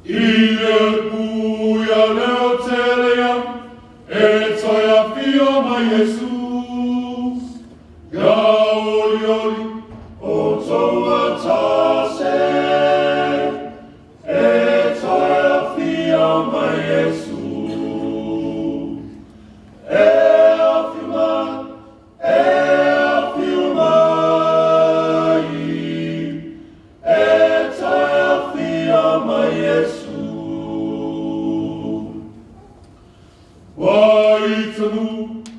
Ile buia leo telea, e toia fio ma Jesus. Gaoli oli, o toa tase, e toia fio ma Jesus. E afirma, e toia fio ma Jesus. Waitanu,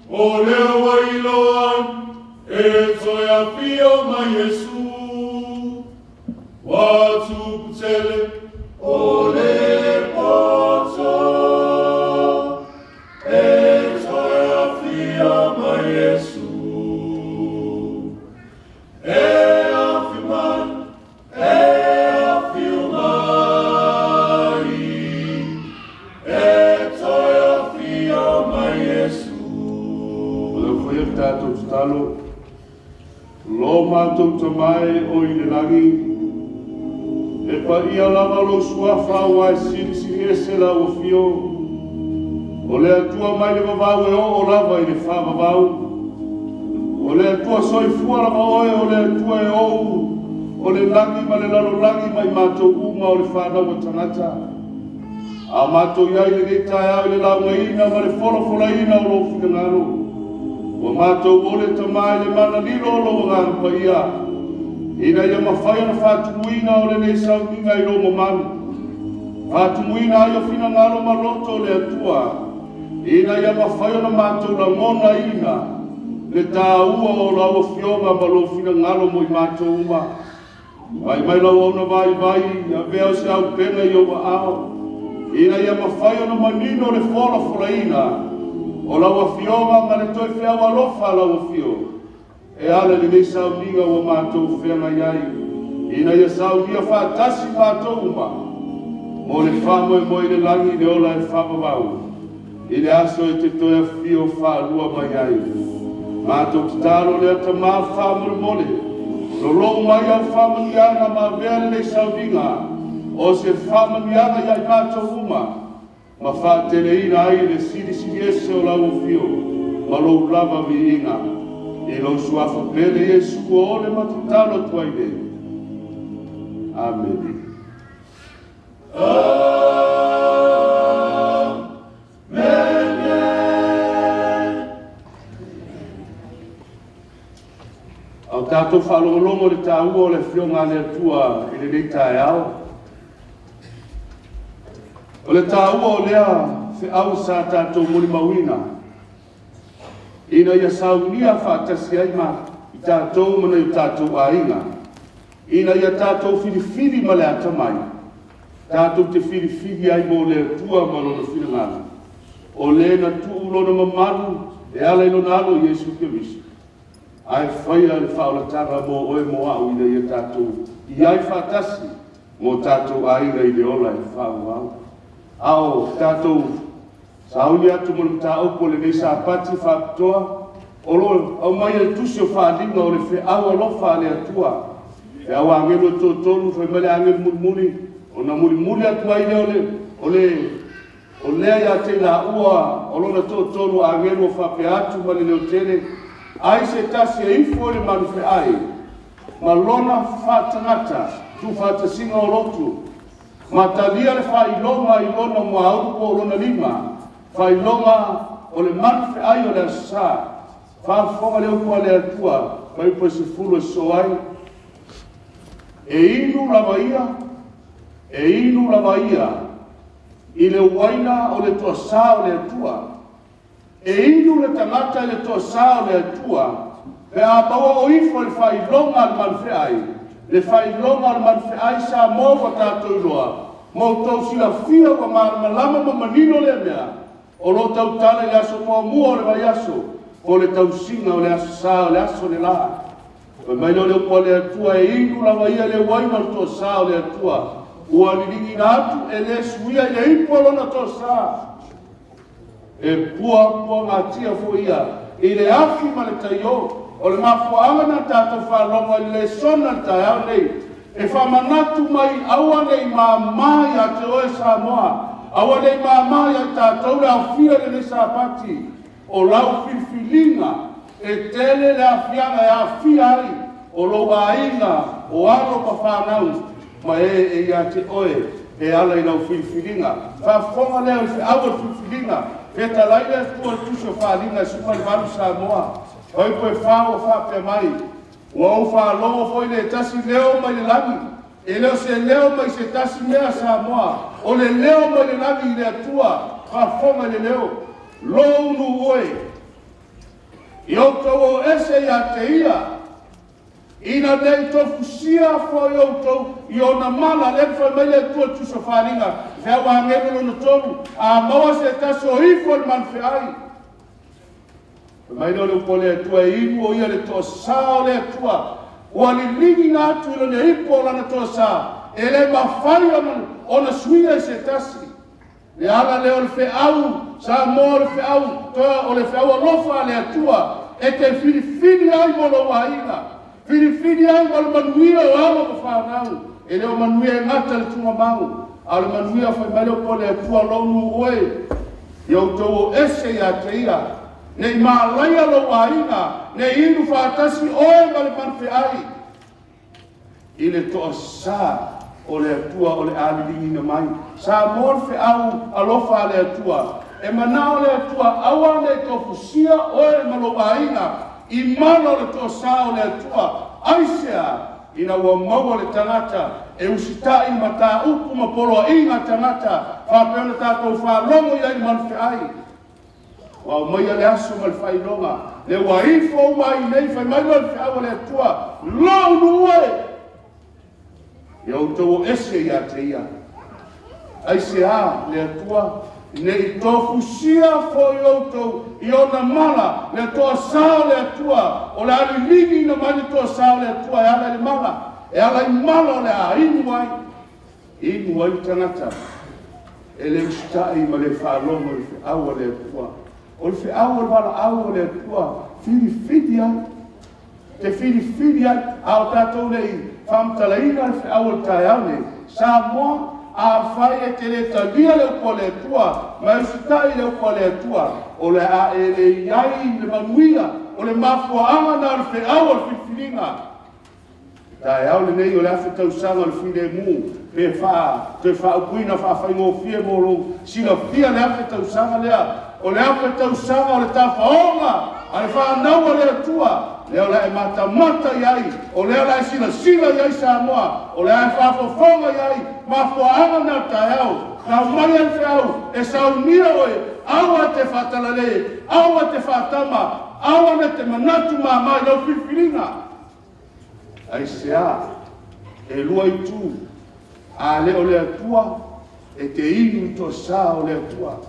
o leo wailoan, e toia fio ma Yesu. Watu putele, o le poto, e toia fio ma Yesu. E afirman, tātou talo, lo mātou tamai o i le langi, e pa ia lava lo suafa wa e siri ese la o fio, o le atua mai le vavau e o lava i le whavavau, o le atua soi fua lava oe o le atua e o le langi ma le lalo langi mai mātou uma o le whanau o tangata, a mātou iai le geitai au le launga ina ma le fola ina o lo fina ngaro, o mātou ole tamai le mana lilo o lo ngāru pa ia. Ina ia mawhai na whātumuina o le nei sauninga i romo manu. Whātumuina ai o whina ngāro maroto le atua. Ina ia mawhai na mātou la ngona ina. Le tā ua o la o fionga ma lo whina ngāro mo i mātou uma. Mai lau au na vai, a veo se au pena i o wa ao. Ina ia mawhai na manino le fola ina. O laua fionga ma le toi whea walofa laua fio. E ale le nei sauninga o mātou whenga iai. Ina ia saunia whātasi mātou uma. Mo le whamoe mo i le langi le ola e whamawau. I le aso e te toi fio whaalua mai iai. Mātou te taro le ata mā whamore mole. Lo lou mai au whamanianga ma vea le nei sauninga. O se whamanianga iai mātou uma. Ma whātele ina ai le siri ese o lau fio, ma lou lava vi inga, e lau suafa pele Yesu o ole matutalo tuaile. Amen. Au tātou whalongolongo le tāua o le fionga le atua i le reitai au. O le tāua o lea fe au sa tātou mori mawina. Ina ia saunia whātasi ai ma i tātou mana i tātou ainga. Ina ia tātou whiriwhiri ma le atamai. Tātou te whiriwhiri ai mo le atua ma lona whiringana. O le na tuu lona mamaru e ala ilona alo Yesu Kirisi. Ai whaia le whaolatanga mo oe mo au ina ia tātou. I ai whātasi mo tātou ainga i le ola i whaau. Ao tātou sauli atu mo le tāopo le nei sāpati whāpitoa o lo au mai e tusi o whālinga o le whi au alofa le atua e au angelo tōtonu whai mele angelo mulimuli o na mulimuli atu ai o lea ia te la ua o lona tōtonu angelo whape atu ma le leo tele ai se tasi e ifo le manu whi ai ma lona whātangata tu whātasinga o lotu ma talia le whailonga i lona mua aupo o lona lima. Whailonga o le manfe ai o le asa. Whaafonga leo kua le atua. Mai upo se fulu e soai. E inu lava ia. I le waina o le toa sa o le atua. E inu le tangata i le toa sa o le atua. Pe a baua o ifo le whailonga al manfe ai. Le whailonga al manfe ai sa mō wa tātou iloa. Mō tau sila fia wa malama ma manino le mea. O lo tau tale le aso mua o le vai aso. O le tau singa o le aso sa o le aso le la. O mai lo le ua le atua e inu lava ia le waina o toa sa o le atua. Ua liringi na atu e le suia i le ipo lona toa sa. E pua ngā tia fo ia. I le afi ma le taio. O le mafuanga na tātou whalonga i le sona tai au nei. e whamanatu mai aua nei mamai a te oe Samoa, aua nei mamai a tātou le awhia le sapati, o lau whiwhilinga, e tele le awhianga e awhia ai, o lo ainga, o aro pa whanau, ma e ia te oe, e ala i lau whiwhilinga. Whawhonga leo se aua whiwhilinga, e talaile tua tuso whalinga sumari waru Samoa, oi koe whao whape mai, o whaloa foi le tasi leo mai le langi, e leo se leo mai se tasi mea Samoa, o le leo mai le langi i le atua, whawhonga le leo, lo unu oe, i o tau o ese ia te ia, ina nei tofusia foi o tau, i o na mala le foi mai le tua tuso whalinga, vea wangelo no tonu, a maua se tasi o ifo le manwhi ai, mai no le pole tua inu o ia le toa sao le tua o ali ligi na atu ilo ne ipo lana toa sa e le mawhai ona suia se tasi le ala le o le whiau sa mo le whiau toa o le whiau alofa le atua e te whiri ai mo lo waina whiri ai mo le manuia o awa ko whanau e le o manuia e ngata le tunga mau a le manuia whai mai o pole atua lonu oe iau tau o ese ia te ia nei malaia lo waina, nei inu whātasi oe ma le manwhi ai. I le toa sā o le atua o le alilingi na mai. Sā mor whi au alofa le atua. E mana o le atua awa nei tofusia oe ma lo waina. I mana o le toa sā o le atua. Aisea, ina ua maua le tangata. E usitai ma tā upu ma polo inga tangata. Whapeona tātou whalongo iai manwhi ai. Wa mai ale aso mal fai longa le waifo mai nei fai mai mal fai le tua lo nuwe yo to ese ya te ia ai se a le tua nei to fusia fo yo to yo na mala le to sa le tua o la ligi na mali to sa le tua ya le mala e ala mala le a inuai tanata ele stai ma le fa longa le fa le tua o le whiau o wala au o le atua whiri ai te whiri ai ao tātou nei whamtalaina le whiau o tai au nei sa moa a whai e te le talia le upo le atua mai usitai le upo le atua o le a e le iai le manuia o le mafuaanga na le whiau o le whiwhiringa tai au le nei o le awhi tausanga le whire mu pe te whaupuina whawhaingo fie moro sila fia le awhi tausanga lea o le apa tau sanga o le tafaonga a le whanau o le atua leo la e mata iai o leo la e sila iai Samoa o leo e whafofonga iai mafuaanga na taiau na mai an whiau e saunia oe aua te whatalale aua te whatama aua na te manatu mamai lau whiwhiringa ai sea e lua i tū a leo le atua e te inu to sa o le atua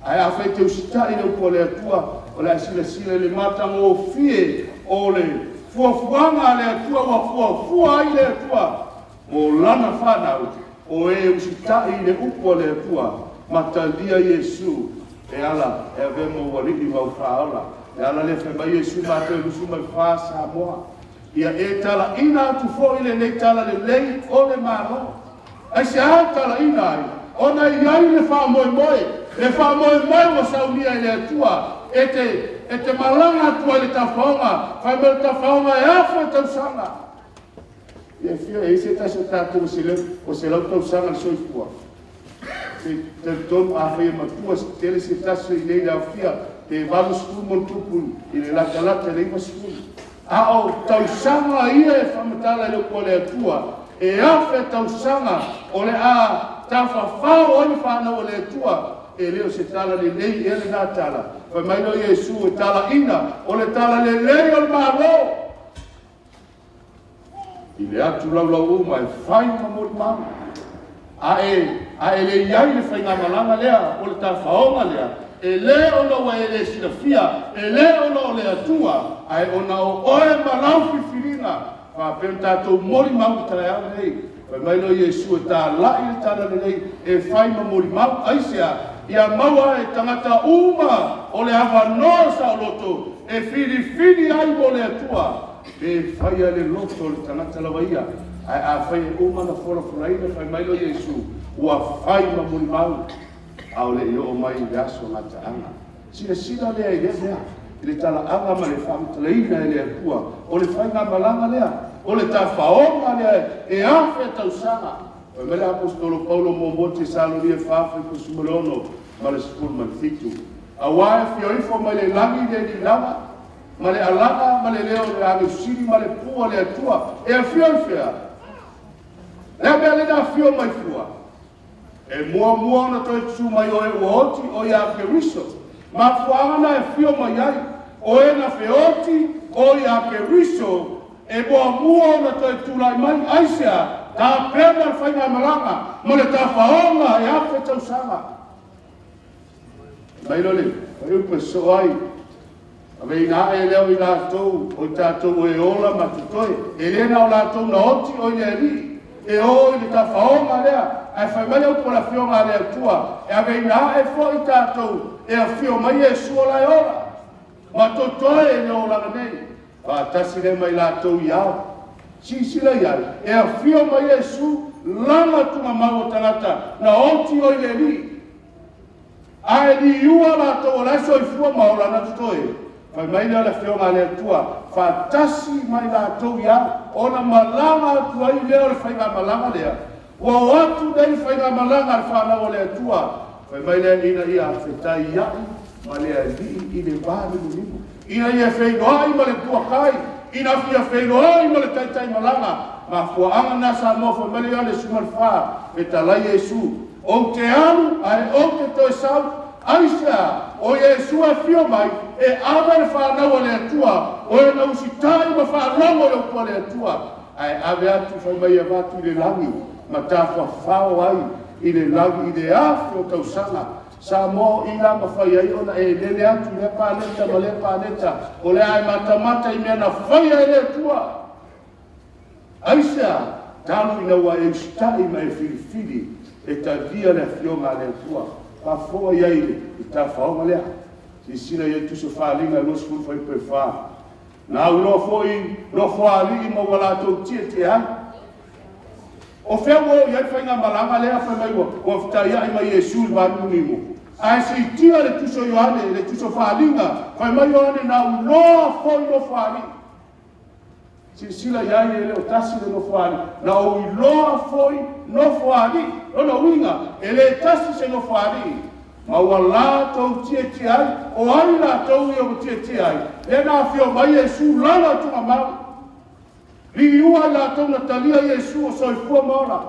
ai a fai te usitai le upo le atua o le sila le mata mo fie o le fuafuanga le atua wa fuafua ai le atua mo lana whanau o e usitai le upo le atua matalia Yesu e ala e ave mo walini mau whaola e ala le whai mai Yesu mata e lusu mai wha Samoa ia e tala ina atu fo ile nei tala le lei o le maro ai se a tala ina ai ona iai le wha moe le fa mo saunia le atua e te malanga atua le tafaonga fa me tafaonga e afa tausanga e fia e se tasa tatu o se lau tausanga le soifua te ton a fai matua tele se tasa i nei la fia te valu skul mon tupu i le lakalata le iwa skul a o tausanga ia e whamatala le kua le atua e afa tausanga o le a tafafao o le whanau o le atua e leo se tala le lei e le nā tala. Whai mai no Yesu e tala ina, o le tala le lei o le mālo. I le atu lau uma e whai ma mori mau. A e le iai le whai ngā malanga lea, o le tā whaonga lea. E le ona wa e le sinafia, e le ona o le atua, a e ona o oe malau whiwhiringa. Wha pēn tātou mori mau tai au nei. Whai mai no Yesu e tā lai le tala le lei, e whai ma mori mau aisea. Ia maua e tangata uma o le hawa noa sa o loto e whiri ai mo le atua e whaia le loto le tangata lawa ia, ai a whaia umana fora furaina, whai mailo Iesu, ua whai ma muli mau, au le i o mai le aso ngata anga. Sila lea i lea, le tala anga ma le whamitalaina e lea kua, o le whai ngā malanga lea, o le ta whaonga lea, e awhia tausanga. O mele apostolo Paulo mo te Salonia whawhi ko sumalono, ma le sikul man fitu. A wae fioifo ma le langi le ni lava, ma le alanga, ma le leo le ame siri, ma le pua le atua, e a fioifea. Lea mea le na fio mai fua. E mua na toi tsu mai o e uoti o ia ke riso. Ma fuanga e fio mai ai, o e na feoti o ia ke riso, e mua na toi tulai mai aisea, ta pena whainga malanga, ma le ta whaonga e awhe tausanga. Mailo le, upe so ai, ave ina e leo i lātou, o tātou e ola matutoe, e lena o lātou na oti o i li, e o i le ta whaonga lea, e whai mai au pola whionga lea tua, e ave ina e fo i tātou, e a whio mai e suola e ola, matutoe e leo langa nei, whātasi le mai lātou i au, sisila iai, e a whio mai e su, langa tunga mau tangata, na oti o i li, ai ni iua la to la so i fua maola na toe fa mai la fiona le tua fa tasi mai la to ya ona malanga tu ai le fa ga malanga le wa watu dai fa ga malanga fa na le tua fa mai le ina ia fa ya ma le di i le ba le ni ina ia fa ai ma le tua kai ina fia fa ai ma le tai malanga ma fua anga na sa mo fa mai le sumal fa e tala Yesu o te anu, ai o te toi sau, aisha, o Iesu a fio mai, e ave le whanau le atua, o e na usitai ma whanau le upua le atua, ai ave atu whai mai avatu i le langi, ma ta whawhao ai, i le langi, i le afi o tausanga, sa mo i la ma whai ai ona e lele atu le pāneta ma le pāneta, o le ai matamata i mea na whai ai le atua. Aisha, tanu ina wa e ustai ma e filifili, e ta via le fionga le tua pa fo iai e ta faonga lea si sina ia tuso whaalinga los fu fai pe wha na uno foi no whaali mo wala to tie ai o fewo ia whainga malanga lea whai mai o fta ia mai Iesu va nunimo ai si tia le tuso Ioane le tuso whaalinga whai mai Ioane na uno foi no whaali si sila iai e leo tasi le no whaali na o iloa foi no whaali ona winga e le tasi se no whaali ma ua la tau tie ai o ai la tau i o tie ai e na fio mai Iesu lana tunga mau li ua la tau na talia Iesu o soifua maona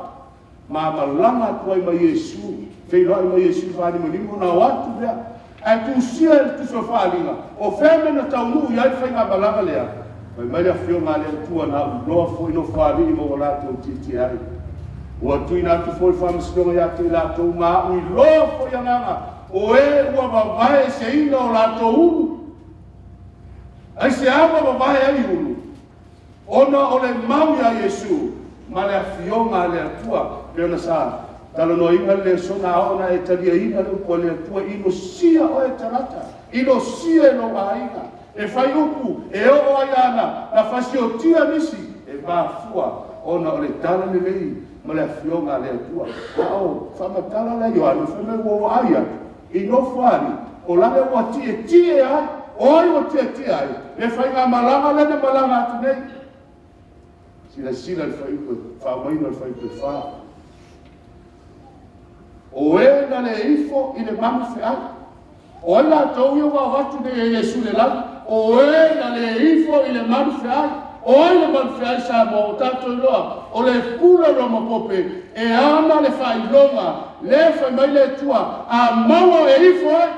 ma malanga tuai mai Iesu feiloi mai Iesu vani manimu na watu lea ai tu sia e tu so whaalinga o wheme na tau nuu iai whainga malanga lea mai mai la fio ngā lea tua na uloa foi no whaali ma ua la tau tie ai ua tui nā tu foi whamisinonga ia te la tau ngā ui loa foi anganga o e ua wawae se ina o la tau ulu ai se ama wawae ai ulu ona o le mau ia Iesu ma le afionga le atua peona sa talo no inga le sona ona e talia ina le upo le atua ino sia o e tarata ino sia e no wainga e fai upu e o aiana na fasiotia nisi e mafua ona o le tala le lei ma le afionga le atua ao whamatala le Ioane whame wo aia i no whari o lane ua tie ai o ai o tie ai e fai ngā malanga lene malanga atu nei sila le fai upe whamaina le fai upe wha o e na le ifo i le mama whi ai o ai la tau ia wa watu nei e Iesu le lau o e na le ifo i le mama whi ai o ai le mama whi ai sa mo o tato iloa o le pula roma pope e ama le fai longa le fai mai le tua a maua e ifo ai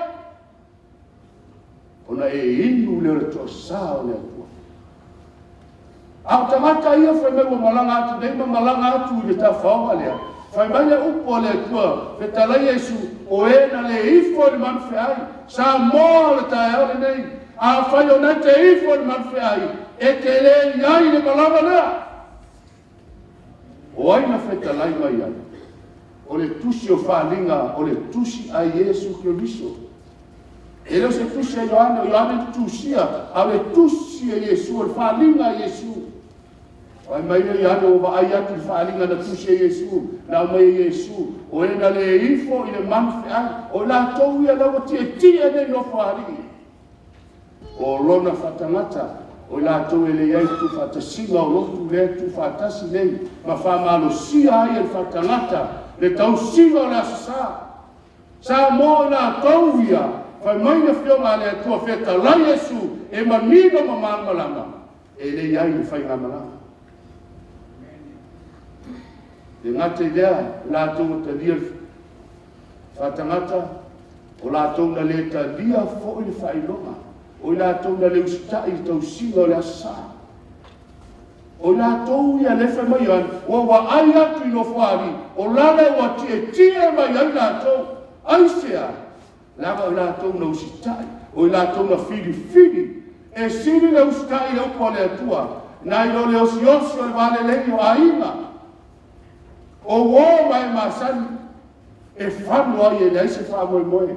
ona e inu le to sao le tua au tamata ia fai mai malanga atu nei malanga atu i le ta whaonga lea fai mai le upo le tua pe talai Iesu o e na le ifo le mama whi ai sa mo le tae ole nei a fai o na te ifo le mama whi ai e te le iai le malanga lea o ai na feta lai mai ai o le tusi o whalinga o le tusi a Iesu Kiriso E leo se tusi a Ioane, o Ioane tusia, a le tusi a Iesu, le whaalinga a Iesu. Ai mai le Ioane o vaai atu le whaalinga na tusi a Iesu, na mai a Iesu, o e na le ifo i le manwhi ai, o la tau ia lau tia nei no whaalingi. O lona whatangata, o la tau e le iai tu whatasinga o lotu le tu whatasi nei, ma whamalo sia ai e whatangata, le tau singa o le asasa. Sa mo la tau ia, fai mai na whionga le atua wheta la Iesu, e manino ma malama, e le iai le whai ngamalama. Le ngata idea, la tau ta lia whatangata, o la tau na le ta lia fo i le whailonga, o la tau na le ustai tau singa o le asa. O la tau ia le whai mai an, o wa ai atu ino whaari, o lale wa tie mai ai la tau, ai sea, lava o la tau na usitai, o la tau na fili, e siri na ustai le upo le atua, na ilo le osi o le vale lei o aina, o wo mai masani, e whanu ai e leise whamoe moe,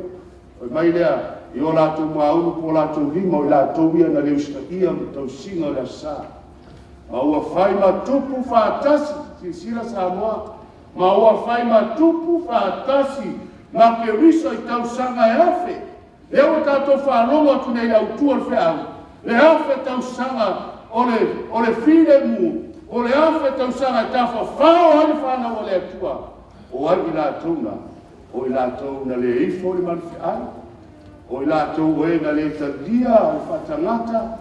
o mai lea, i o la tau maunu po la tau lima, o la tau ia na le ustai am tau singa o le asa, ma ua whai ma tupu whaatasi, ti sira Samoa, ma ua whai ma tupu whaatasi, ma ke riso i tau sanga e afe. Leo tato whalonga tu nei au tua le wheau. Le afe tau sanga o le while mu. O le afe tau sanga e tafa whao ani whana o le atua. O ai i la tauna. O i la tauna le ifo le man whiai. O i la tau e na le tadia o whatangata.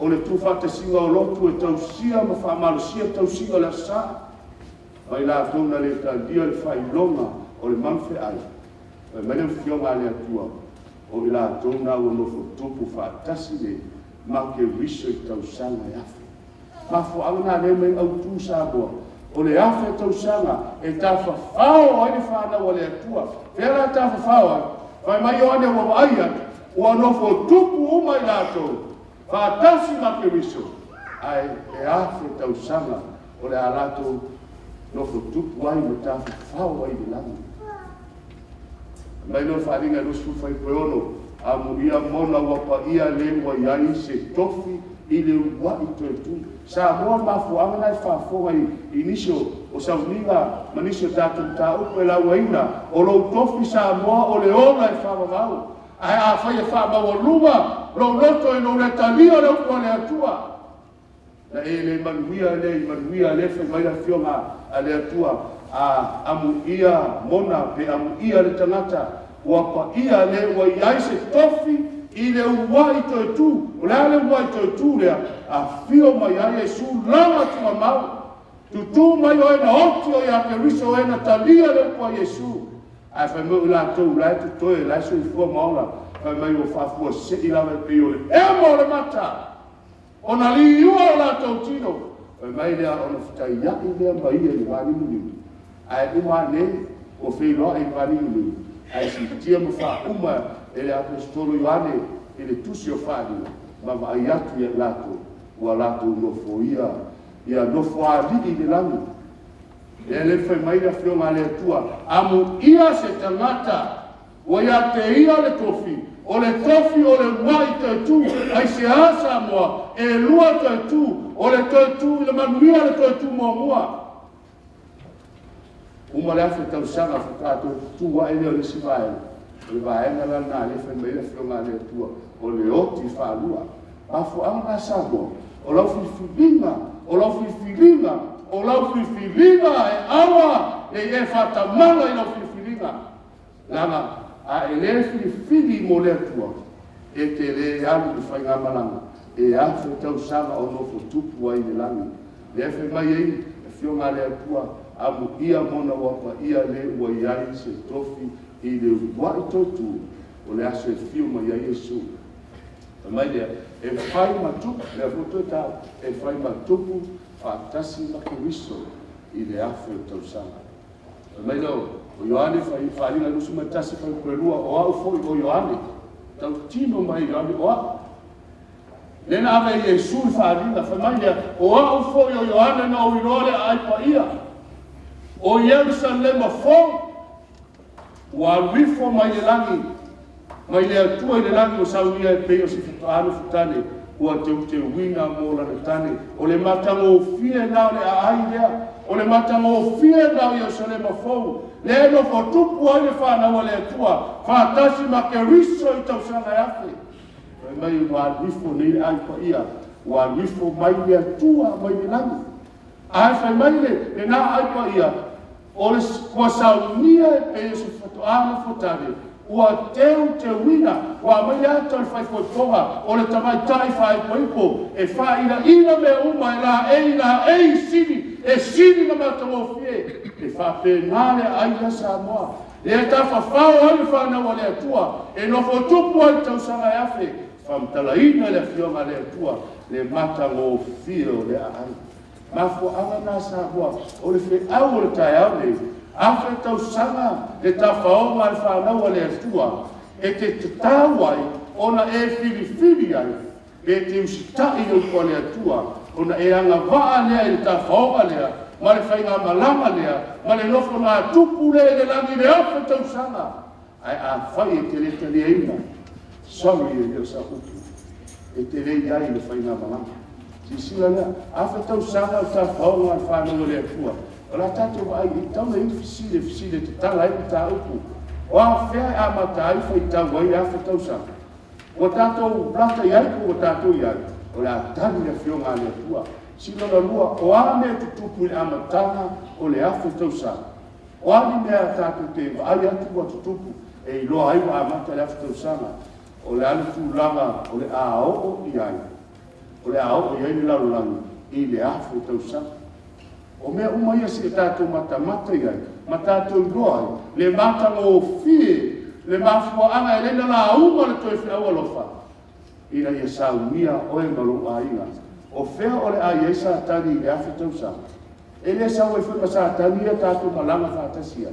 O le tu whatasinga o lotu e tau sia ma whamalosia tau singa le asa. O i la tauna le tadia le whailonga. O le manfe ai, o mele whionga le atua, o i la tōna o nofo tupu whaatasi le, ma ke riso i tau sanga e afe. Ma fo angana le mei au tū sāboa, o le afe tau sanga, e tafa whao ai le whāna o le atua, pēra tafa whao ai, vai mai o ane o ai atu, o nofo tupu uma i la tō, whaatasi ma ke riso, ai e afe tau sanga, o le alato nofo tupu ai mo tafa whao ai le langi. Mai no wharinga rusu whai peono, a muria mona wapa ia le wa iai se tofi i le ua i toe tu. Sa moa mafu amana e whafonga i nisio o sauninga, ma nisio tātou tā upe la waina, o lo tofi sa moa o le ona e whamangau. Ai a whai e whamau o luma, lo roto e no le talia le ua le atua. Na e le manuia le whai mai la whionga a le atua. A amu ia mona pe amu ia le tangata wapa ia le wa iai se tofi i le ua i toi tu o le ale ua i toi tu lea a fio mai ai e su lama tua mau tutu mai o ena oti o ia ke riso o ena talia le ua Iesu a whai meu la tau lai tu toi lai so i fua maola whai mai o whafua se i lawe pe o le emo le mata o na li ua o la tau tino whai mai lea o na fitai iai lea mai e ni wani muni ai uma ne o feilo ai valilu ai si tia mo fa uma ele apostolo Ioane ele tusi o fali ma vai atu ia lato o lato no foia ia no foali de langu ele foi mai da fioma le tua amu ia se tamata o ia te ia le tofi o le tofi o le mai te tu ai se asa mo e lua te tu o le te tu le manuia le te tu mo moa uma le afe tau sanga whakato tua ele o le sivae. O le vaenga la nā le whai mai le whionga le tua. O le oti whālua. Mafo anga sabo. O lau whiwhilinga. O lau whiwhilinga. O lau whiwhilinga e awa. E e whatamanga i lau whiwhilinga. Langa a e le whiwhili mo le tua. E te le alu i whai ngamalanga. E afe tau sanga o nofo tupu ai le langi. Le whai mai ei e whionga le tua. Amu ia mona wapa ia le ua iai se tofi i le ua i totu o le aso e fiu ma ia Iesu. Mai lea, e whai matupu, le afoto e tau, e whai matupu whaatasi ma Keriso i le afe o tau sanga. Mai lea, o Ioane whainga nusu matasi whai koelua o au foi o Ioane. Tau tino mai Ioane o au. Nena ave Iesu i whainga, whai lea, o au foi o Ioane na o irole ai pa ia. O Jerusalema fo wa rifo mai langi mai le atua i le lagi o saunia e pei o si whakaano futane, ua te uina mo la tane, o le matango fie nao le aai lea, o le matango fie nao i o sale mafou, le eno fotupu ai le whanau le atua, whatasi ma ke riso i tausanga afe. Mai wa rifo nei ai pa ia, wa rifo mai le atua mai le lagi. Ai fai mai le na ai pa ia, o le kua saunia e pei o si whatoana fotane, ua te wina, wa mai ata le fai koiponga, o le tamai tai fai koipo, e fai ina me uma e la sini na matango fie, e fa penale ai la Samoa. E ta fa fao ai fa na wale atua, e no fotupu ai tausanga afe, fa mtalaina le fionga le atua, le matango fio le ai. Ma fu anga na Samoa, o le fe au le tai au le, afe tausanga le tafaonga le whanau le atua, e te tatawai ona e fili ai, e te usitai o kwa le atua, ona e anga waa lea i le tafaonga lea, ma le whainga malama lea, ma le nofo ngā tupu le langi le afe tausanga. Ai a whai e te le eina, sorry e leo sa utu, e te le iai le whainga malama. Si sila lea, afe tausanga o tafaonga le whanau le atua, o la tatou ai I tauna I fisile te tala ai ta upu. O a whea a mata ai whai tau ai a whetau sanga. O tatou plata iai ko o tatou iai. O la tani le whionga le tua. Sino na lua o a mea tutupu I amatanga o le a whetau sanga. O a ni mea tatou te ai atu a tutupu e I loa ai wa amata le a whetau sanga. O le anu tūlanga o le a o iai. O le a o iai ni larulangi I le a whetau sanga. O mea umaia si e tātou mata iai, ma tātou loa le matanga o fie, le mafua anga e lena la uma le toi whia alofa. Ina ia saumia o e malo a inga. O whea o le a iei sa tani e awhi tausanga. E le sa ue whima sa tani e tātou malanga whātasia.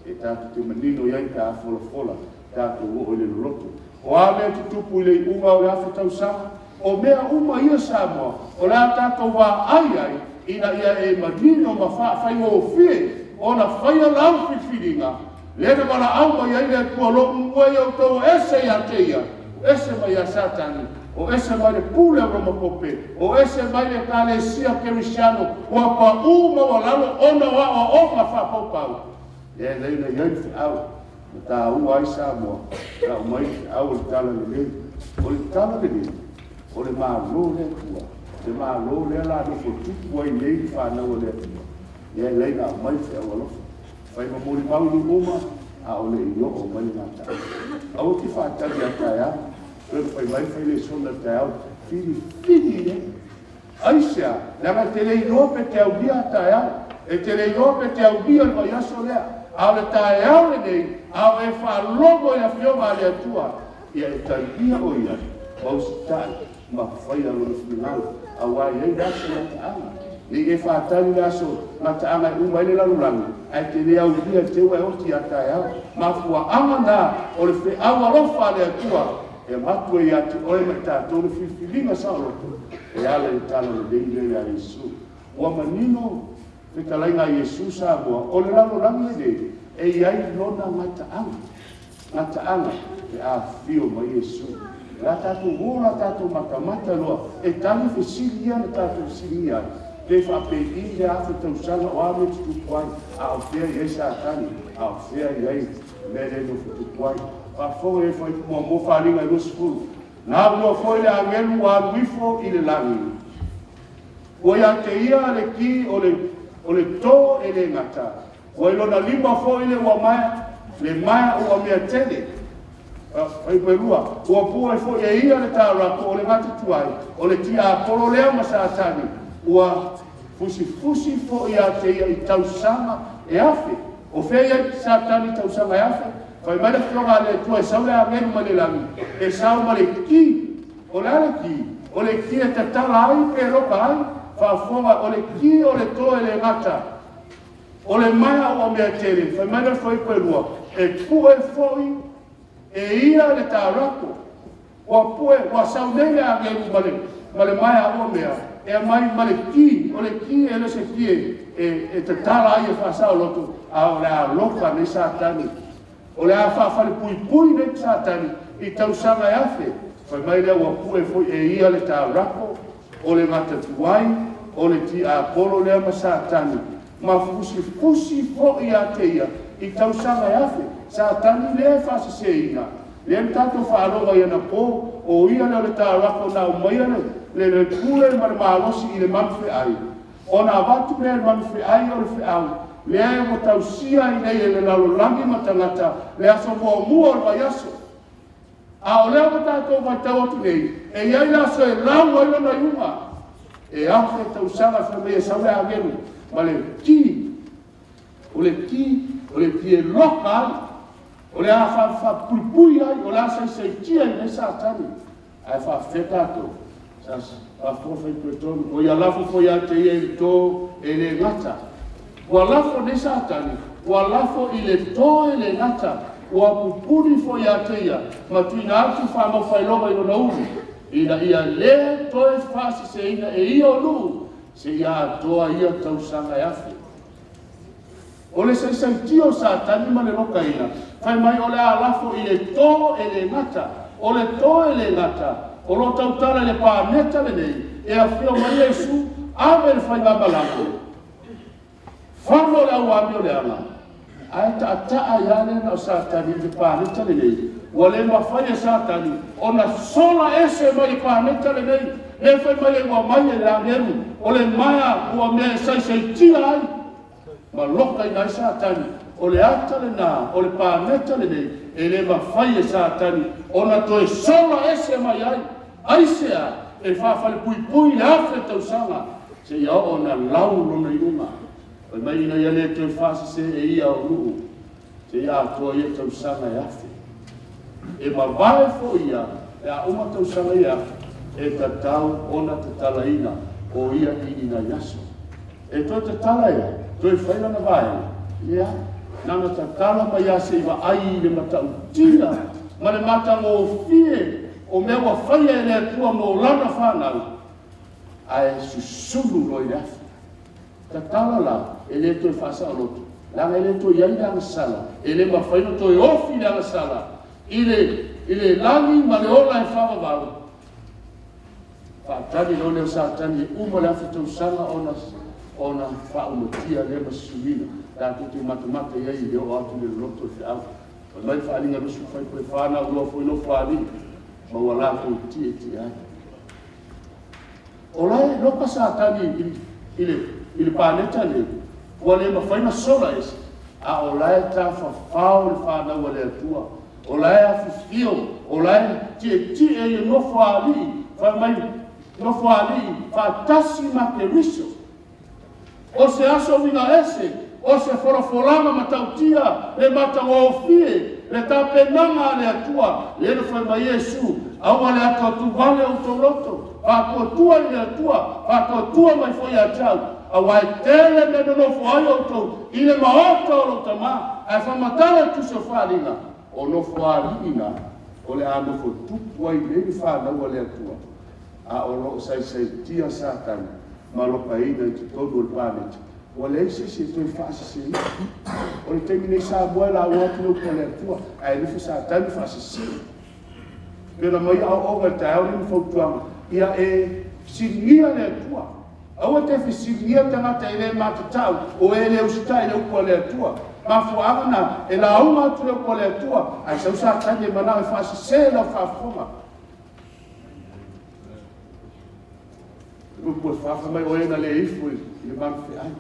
E tātou te manino iai ka fola, tātou o le loroto. O a mea tutupu I le unga o le awhi tausanga. O mea uma ia sa moa, o le a tātou wā ai, ina ia e manino ma whai o fie, o na whai alau whiwhiringa. Lena mana au mai ai le kua lo mwai au tau ese ia te ia, ese mai a satani, o ese mai le pule roma kope, o ese mai le kale sia kerisiano, o pa uma wa lalo ona wa o ma whapau. E leina iai fi au, na tā ua ai sa moa, ka umai au le tala le lei, o le tala le lei, o le maa lo le kua. Te maa lo le la no fo tupu ai nei whanau le atua. Ia leina mai whea walofa. Whai mamori maulu uma, a o le io o mai ngata. Au ki whaatari a tai au, pero whai mai whai le sona tai au, fili ne. Aisea, nanga te le ino pe te au dia tai au, e te le ino pe te au dia no yaso lea. Au le tai au le nei, au e whalogo I a whioma le atua. Ia e tai ia o ia, mausitai. Ma whai alo le whingau, a wai ei raso na taanga. Ni e whaatani raso na taanga I umai le lalulangi, ai te lea uria te ua e oti a tai au. Ma fua anga nā, o le whi awa rofa le atua, e matua I ati oe me tātou le whiwhiringa sa roto, e ala I tala le leile a Yesu. Ua manino, whitalainga Yesu sa moa, o le lalulangi le, e iai lona ngata anga, e a fio ma Yesu. La tātou wola tātou matamata loa, e tani whisiri ia na tātou whisiri ia. Te whape I le awhi tausanga o ame tutupuai, a o whea iei sa tani, a o whea iei mere no tutupuai. Pa fo e fwoi mua mo wharinga I rosu. Nā mua fwoi le angelu wa wifo I le langi. Ua ia te ia le ki o le tō e le ngata. Ua ilona lima fwoi le ua maya ua mea tele. Ai perua, ua pua fo e ia le tārako o le matatuai, o le tia apolo lea masatani, ua fusi fo ia te ia I tausanga e afe, o whea ia satani tausanga e afe, whai mai le whionga le tua e sau le angenu ma le langi, e sau ma le ki, o le ki e te tala ai pe roka ai, whaafonga o le ki o le toe le ngata, o le maia o mea tere, whai mai le whai perua, e pua foi, e ia le tārako, wa saunele a ngelu ma le mai a o mea, e mai ma le ki, o le ki e le se ki e te tala ai e whasao loto, a o le a loka ne satani. O le a whaafale pui le tātani I tausanga e afe. Whai mai lea ua pue foi e ia le tā rako, o le ngata tuai, o le ti a polo lea ma sātani. Ma fusi fo I a te ia, I tausanga e afe. Sātani lea whasa se ina. Lea mtato whaaronga ia na pō, o ia lea le tā rako na umaia le kule ma le maalosi I le manwhe ai. O na watu lea le manwhe ai o le wheau. Lea e mo tausia I nei e le lalolangi matangata, lea so mua o le vaiaso. A o lea mata tō vai tau atu nei, e iai la so e lau ai lona iunga. E afe tau sanga whamei e sawe a genu, ma le ki, o le ki e loka ai, o le a wha pui ai, o le a sai tia I nei sātani. A wha wheta ato, sas, a whawhai puetonu, o ia lafo fo ia te ia I tō e le ngata. Ua lafo nei sātani, ua lafo I le tō e le ngata, ua pupuri fo ia te ia, ma tuina atu whamau whailoma I lona uru. Ina ia le toe whasi se ina e ia o lu, se ia atoa ia tausanga e afe. O le sai tio sātani ma le loka ina, whai mai o le a lafo I le tō e le ngata, o le tō e le ngata, o lo tautara le pāneta le nei, e a whio mai Jesu, ave le whai mamalako. Whamo le au ami o le anga. Ai ta iane na Satani le pāneta le nei. Ua le mawhai e Satani, o na sola ese mai pāneta le nei. Le whai mai e ua mai e le angemu, o le maia ua mea sai tia ai. Ma loka I nai Satani, o le ata le nā, o le pāneta le nei, e le mawhai e Satani, o na toe sola ese mai ai. Aisea, e whawhale pui le afe tausanga, se ia o na lau lona iunga. O mai ina ia le toi whasi se e ia o ruu, se ia atoa ia tausanga e afe. E mawae fo ia, e a uma tausanga e afe, e tatau ona te talaina o ia I ina yaso. E toi te tala ia, toi whaila na vae, ia, nana tatala ma ia se iwa ai le matau tia, ma le mata ngō fie, o mea wa whaia e le atua mō lana whanau, a e susulu roi le afe. Tatala la, e le toi whasa o lotu. Langa e le toi iai langa sala. E le mawhaino toi ofi langa sala. I le langi ma le ola e whawa wau. Whaatani lo leo sātani e uma le afe tau sanga ona whaumatia le masuina. Tātou te matamata iai leo atu le loto e whiau. O mai whaalinga rusu whai koe whana ua whaino whaali. Ma ua lako tie ai. O lai loka sātani I le pāneta le, ua le mawhaina sola ese, a o lae tā whawhao le whanau a le atua, o lae a whiwhio, o lae tie e nofo ali, whai mai nofo ali, whaatasi ma ke riso. O se aso winga ese, o se whorafolama matautia, le matangofie, le tāpenanga a le atua, le no whai mai Jesu, aua le atua tu vale o toloto, whaakotua I le atua, whaakotua mai foi a tau, a wai tele me no foi o to I le maota o lo tama a fa matala tu so faringa o no faringa o le ando fo tupu ai le fa na o le atua a o lo sai tia Satan ma lo paida I todo o planet o le se to fa se o le termine sa bola o to ko le atua ai le fa Satan fa se pela mai o o ta o le fo tuang ia e sinia le atua. Aua te whisiria tangata I le matatau, o e le usitai le ukua le atua. Mafuangana, e la aunga atu le ukua le atua, ai sau sa tani e mana e whasi se la whawhonga. Rupua whafa mai o ena le ifu I le manwhi ai.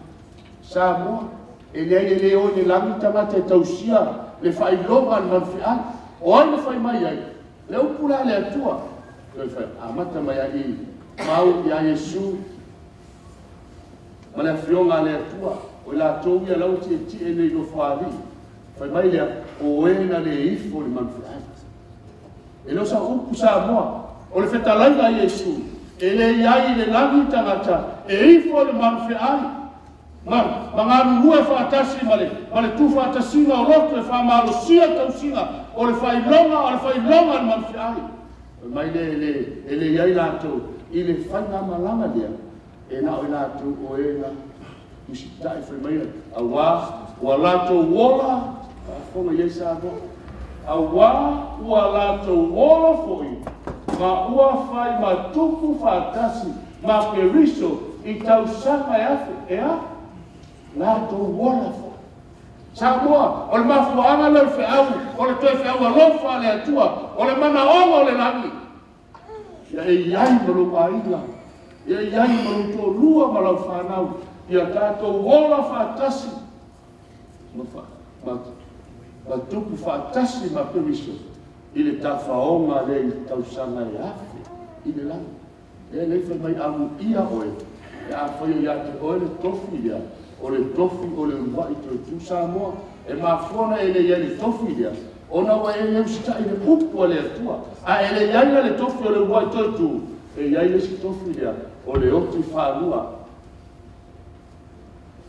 Sa moa, e le o ni langi tangata e tausia, le whailonga le manwhi ai. O ai le whai mai ai, le ukula le atua. Amata mai ai, mau I a Jesu, ma le whionga le atua, o la tōu ia lau ti e nei no whaari. Whai mai lea, o ena le ifo le manwhi ai. E lo sa upu sa moa, o le whetalanga I Jesu, e le iai le langi tangata, e ifo le manwhi ai. Ma ngā rurua e whaatasi ma le tu whaatasinga o loto e whaamalosia tausinga, o le whailonga le manwhi ai. Mai le iai lātou, I le whainga malanga lea, e na o lātou o e na usitai whai mai a wā, ua lātou wola, Fonga ye sa mo. Awa ua latou ola foi. Ma ua fai ma tupu fatasi ma periso I tausanga e afe. Ea? Latou ola foi. Samoa, o le mafuanga le feau, o le toe feau alofa le atua, o le mana onga o le langi. Ia e iai malu aila, ia iai malu tō lua malau whanau, ia tātou ola whātasi. Ma tupu whātasi ma periso, I le tawhaonga le I tausanga e afe, I le langi. E leifa mai amu ia oe, e a whaio ia te oe le tofi ia, o le tofi o le uwai tu Samoa, e mafona e le iai le tofi ia, ona wa e le usita I le upu le atua, a e le iai le tofi o le uwai tu, e iai le si tofi ia, o le oti whanua.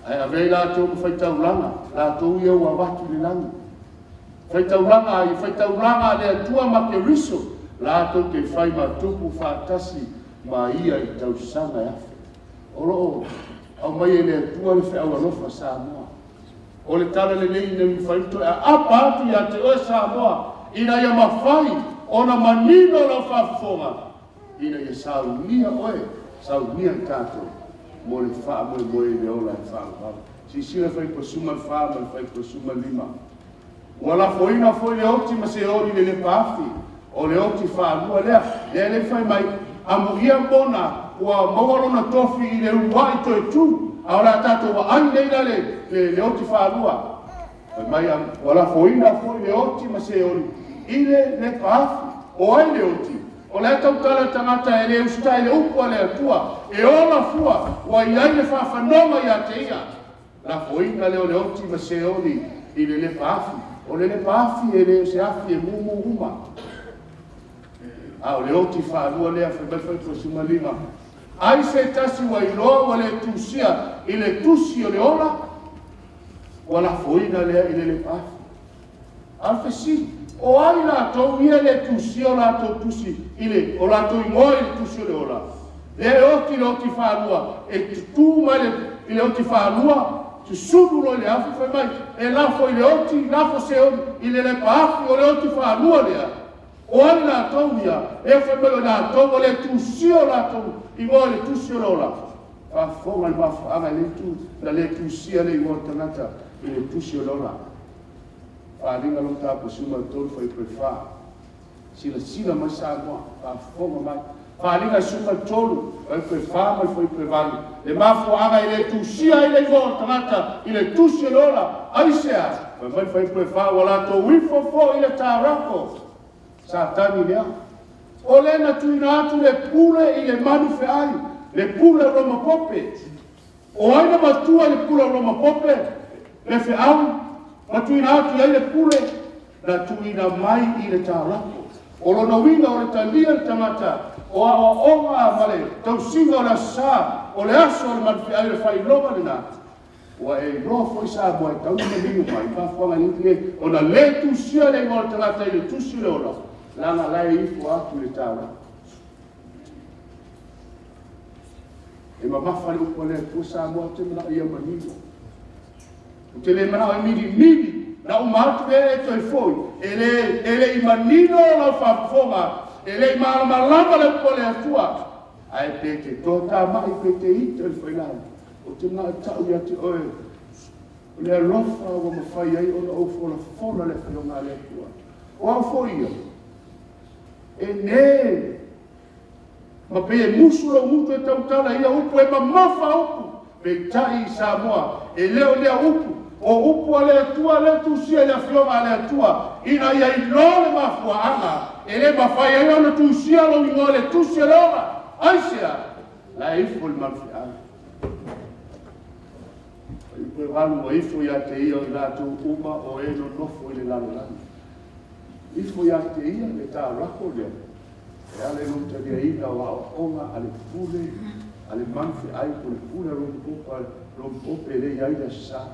Ai a vei lātou ma whaitaulanga, lātou ia ua watu le langi. Whaitaulanga ai whaitaulanga le atua ma ke riso, lātou te whai ma tupu whātasi ma ia I tausanga e afe. Oro au mai e le atua le whea alofa Samoa. O le tala le nei ne mwhaito e apa atu ia te oe Samoa, ina ia mawhai, ona manino la whafonga, ina ia saunia oe, saunia tātou, mo le wha mo e le ola e wha. Si sira whai pasuma wha, ma whai pasuma lima. Wala foina foi le oti ma se ori le paafi, o le oti wha lua lea, le whai mai, amu ia bona, ua mawalona tofi I le uwai toe tu, a ora tātou wa ai leila le oti whālua. Mai wala foina foi le oti ma se ori, I le paafi, o ai le oti. O le tau tala tangata e le usta e le upua le atua, e ola fua, wa I ai le whawhanonga ia te ia. La foina le o le oti ma se ori, I le paafi. O le paafi e le se afi e mumu huma. A o le oti whālua lea whai pasuma lima. Ai se tasi wa iloa wa le tusia I le tusi o le ola wala foina lea I le paafi. Alfe si, o ai la tau ia le tusi o la tau tusi o la tau ingoa I le tusi o le ola. Le oti whanua, e tu mai I le oti whanua, tu sudulo le afi fai mai, e lafo I le oti, lafo se oti I le paafi o le oti whanua lea. O ai la tau ia, e fai mai la tau o le tusi o la tau, I ngō le tusi o rola. Fa fonga I mawhaanga le tu, na le tusi a le ngō tangata, I le tusi o rola. Fa ringa lo tā pasuma tolu fai prefa. Sila mai Samoa, fa fonga mai. Fa ringa suma tolu, fai prefa mai fai prevali. Le mawhaanga I le tusi a I le ngō tangata, I le tusi o rola. Aisea, mai fai prefa, wala to wifo I le tā sa tani lea. O le na tuina atu le pule I le manu feai, le pule roma pope. O aina matua le pule roma pope, le feau, na tuina atu I le pule, na tuina mai I le tālako. O lona winga o le talia le tangata, o awa onga male, tausinga o le sa, o le aso o le manu feai le fai loma le nata. Wa e roa foi sa boa tau na mingu mai, pa whanga nike, o na le tusia le ngol tangata I le tusi le ora. Langa lai ifu atu le tāra. E mawhawhare upo le pusa mua te mana ia manino. O te le mana o midi, na umatu e toi foi. Ele I manino la whawhonga, ele I malama le upo le atua. Ai peke tō mai peke ito I whainau. O te mana tau ia te oe. O le alofa o mawhai ai o na ofo la whona le whionga le atua. O au foi ia. E ne ma pe musulo mutu e tautala ia upu e mamafa upu pe tai Samoa e leo upu o upu ale atua le tusia le afionga ale atua ina ia I lole mafuanga e le mafai e ona tusia lo ingo le tusia lora aisea la ifu il malfianga ipu e walu o ifu ia te ia I la tu uma o e no nofo I le lalolani Ifo ia te ia le tā rako lea. E ale luta lea ina wa onga ale pule, ale manfi ai po le pule rompope le iaida sa.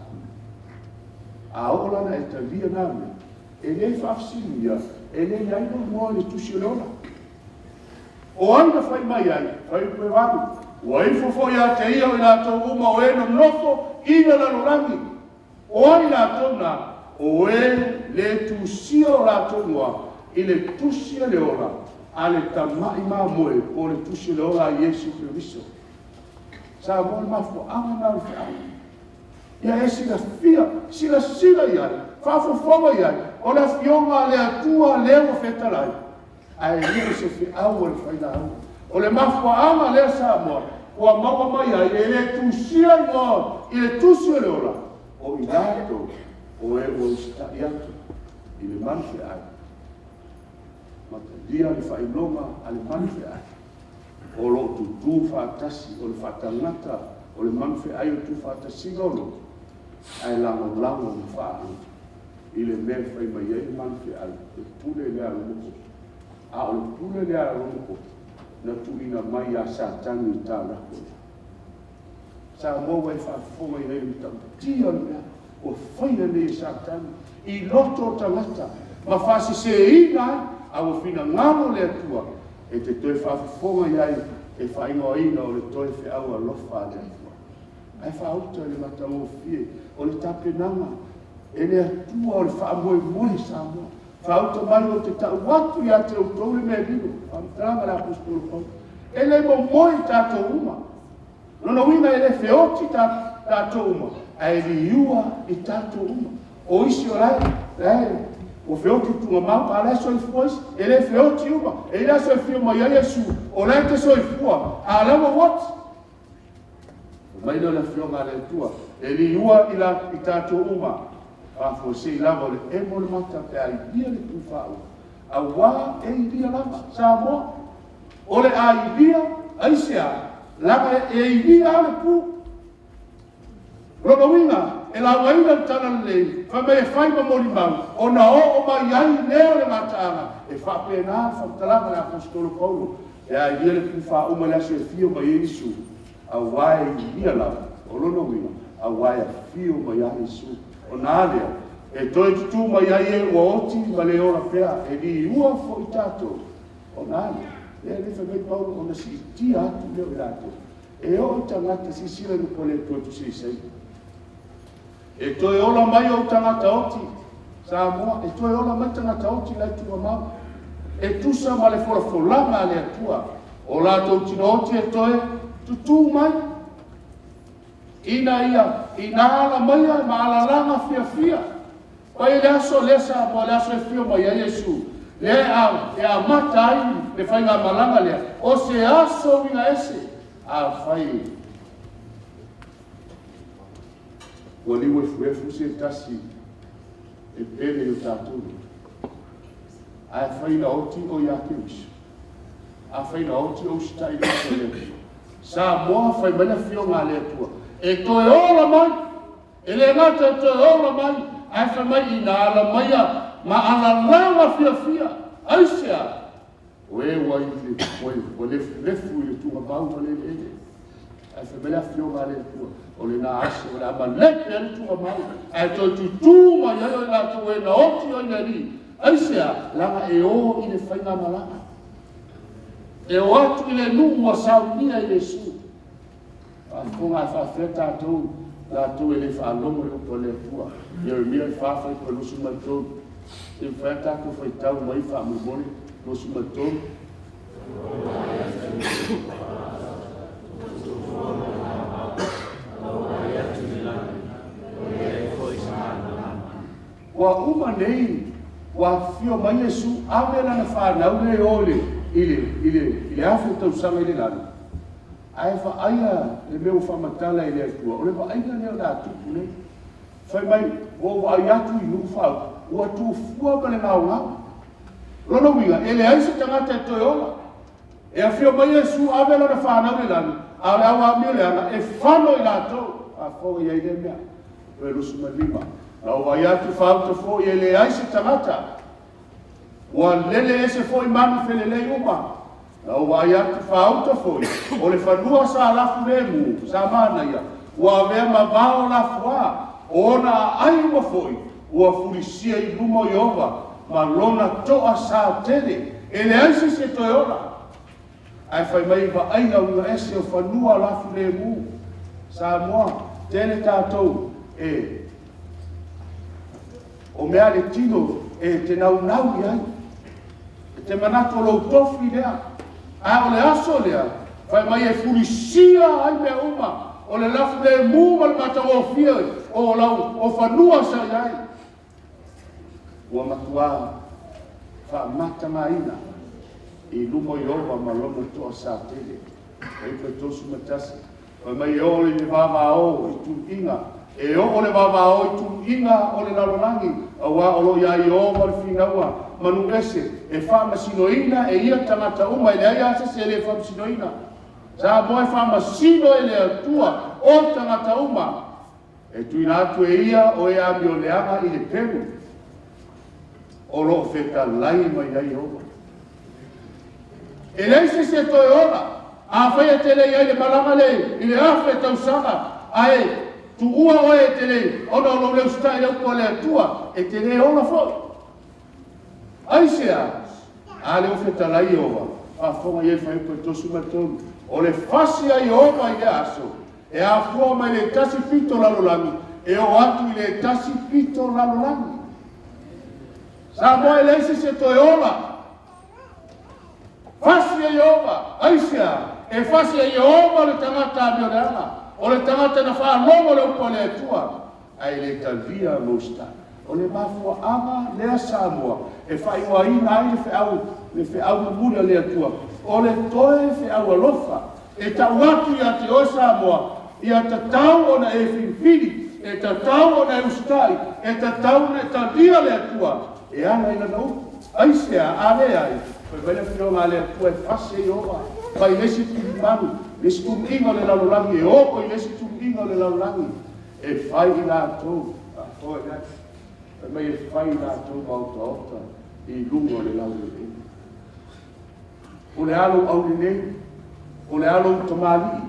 A ola na e talia name, e le whafsini ia, e le iaida mua le tusiolona. O aina fai mai ai, fai pue waru. Ua ifo ia te ia o ina tau uma o eno nofo ina la lorangi. O aina tona, o le tusio la tongoa, ile tusio le ora, ale tamai mamoe, o le tusio le ora Yesu Christo. Sa mo le mafu anga le fai. Ia e sila fia, sila ia, whafofonga ia, o la fionga le atua leo fetalai. Ai lia se fi au le whaina au. O le mafu anga le sa moa, o mawa mai ai, e le tusia moa, i le tusio le ora. O i lato, o e o ista iatu, i le manfe ai. Matadia le whainonga, a le manfe ai. O lo tutu whaatasi, o le whaatangata, o le manfe ai o tu whaatasi golo. Ai lango lango ni whaanu. I le mea whai mai ei manfe ai, e pule lea lumuko. A o le pule lea lumuko, na tu ina mai a satani i tā rako. Sa moa e whaafonga i rei mita, tia lea, o whaia le satani, i loto tangata, ma whaasi se ina, a o whina ngamo lea tua, e te toi whaafonga i ai, e whaingoa ina o le toi whi au a lofa lea tua. Ai whaauta le matango fie, o le tapenanga, e le atua o le whaamoe sa moa. Whaauta mai o te tau watu i a te utau le mea lino, whaamtaranga le apostolo Paul. E le mo moe tātou uma. Nono wina e le feoti tātou uma, a e li iua i tātou uma. O isi o lai, o feoti tunga mau, a lai soi fuais, e le feoti uma, e la soi fio mai a Yesu, o lai te soi fua, a lawa watu. Mai no la fionga le tua, e li iua i tātou uma, a fo se i lava le e mo le mata pe ai bia le tu whau. A wā e i bia lava, sa moa. O le a i bia, ai sea, lava e i bia le pu. Rono winga, e la waina tana le, fa me e whai ma mori mau, o na o mai ai leo le mataanga, e wha pēnā, wha talanga le apostolo Paulo, e a i bia le tu whau ma le aso e fio ma Yesu. A wai ia lava, o lono wina, a wai a fio mai a Yesu, o nālea, e toi tutu mai a ie ua oti ma le ora pea, e li ua fo i tātou, o nālea, e le whamei Paulo o na si tia atu leo i rātou, e o tangata si sila nupo le tuatu si sei. E toi ola mai o tangata oti, sa moa, e toi ola mai tangata oti lai tua mau, e tusa ma le folanga le atua, o lātou tino oti e toi, tutu mai, ina ia, ina ala maia, ma ala langa fia. Pai le aso lesa, mo le aso e fio mai a Yesu. Le a mata ai, le fai ngā malanga lea. O se aso winga ese, a fai. Ua liwe fuefu se tasi, e pele o tāturu. A fai na oti o iake wisu. A fai na oti o stai o leo. Sa moa fai mana fio ngā lea tua. E toe ola mai, e le ngata toe ola mai, ai fai mai ina ala maia, ma ala langa fia, aisea. O e wai o le lefu i le tunga pau o le lele. Ai fai mana fio ngā lea tua. O le nā ase, o le ama lepe le tunga mau. Ai toi tutu mai ai o la tu e na oti o ina li. Aisea, langa e o i le fai ngā malanga. E o atu i le nunga saunia i Yesu. Fonga fa feta tu la tu ele fa longo o le tua. Jeremia fa ko lo sumato. E feta ko foi tau mai fa mo boni lo sumato. Wa uma nei wa fio mai Yesu avela na fa na ule ole ile afu tau sanga ile lana. Ai fa aia le meu fa matala ile atua. O le fa aia le la tupu nei. Fai mai o ai atu i nu fa. O atu fua ma le ngau. Lono winga ele ai se tangata e toi ola. E a fio mai Yesu avela na fa na ile lana. A le awa mele ana e fano i lato. A fo ia ile mea. E lusu ma lima. Na o ai atu fa auto fo i ele ai se tangata. O lele ese fo i manu felele uma. Na o ai atu whaauta foi, o le whanua sa alafu remu, sa mana ia, ua vea ma vao lafu a, o na ai ua foi, ua furisia i lumo i ova, ma lona toa sa tele, e le aise se toi ora. Ai whai mai wa aina ua ese o whanua alafu remu, sa moa, tele tātou, o mea le tino e te nau ai. E te manako lo tofi lea. A o le aso lea, fai mai e fulisia ai mea uma. O le lafu le mu mal mata o fia o lau o fanua sa ai. Ua matua fa mata maina i lumo i ova ma lono toa sa tele. Ei pe tosu matasi. Fai mai o le vava o i tu inga. E o le vava o i tu inga o le lalolangi. Awa o lo ia i o mal finaua. Manu ese e fa masinoina e ia tangata uma i le aia se le fa masinoina. Sa moe fa masino e le atua o tangata uma. E tuina atu e ia o e ami o leanga i le peru. O lo feta lai mai ai o. E lei se toe ora. A fai te lei ai le malanga le i le afe tausanga. Ae tu ua o e te lei. Ona o lo leu stai leu po le atua. E te lei ola foi. Ai sea. A le feta lai ova. A fonga ye fai po tosu matonu. O le fasi ai ova i le aso. E a fua mai le tasi pito lalolangi. E o atu i le tasi pito lalolangi. Sa moe leise se toe ola. Fasi ai ova. Aisia. E fasi ai ova le tangata a mioreana. O le tangata na wha longo le upo le atua. Ai le talvia mosta. O le mafua ama lea Samoa. E whai wa ina ai le whiau mura le atua. O le toe whiau alofa. E tau atu i ate o Samoa. I ata tau o na e whiwhiri. E ta tau o na e ustai. E ta tau na e talvia le atua. E ana ina na upu. Aisea, ale ai. Poi vele whionga le atua e fase i oa. Pai lesi tuli manu. Lesi tuminga le lalolangi. E oko i lesi tuminga le lalolangi. E whai i la atou. Foi, né? Também e whai i la atou mauta I lungo le lalolangi. O le alo au nei. O le alo tomali.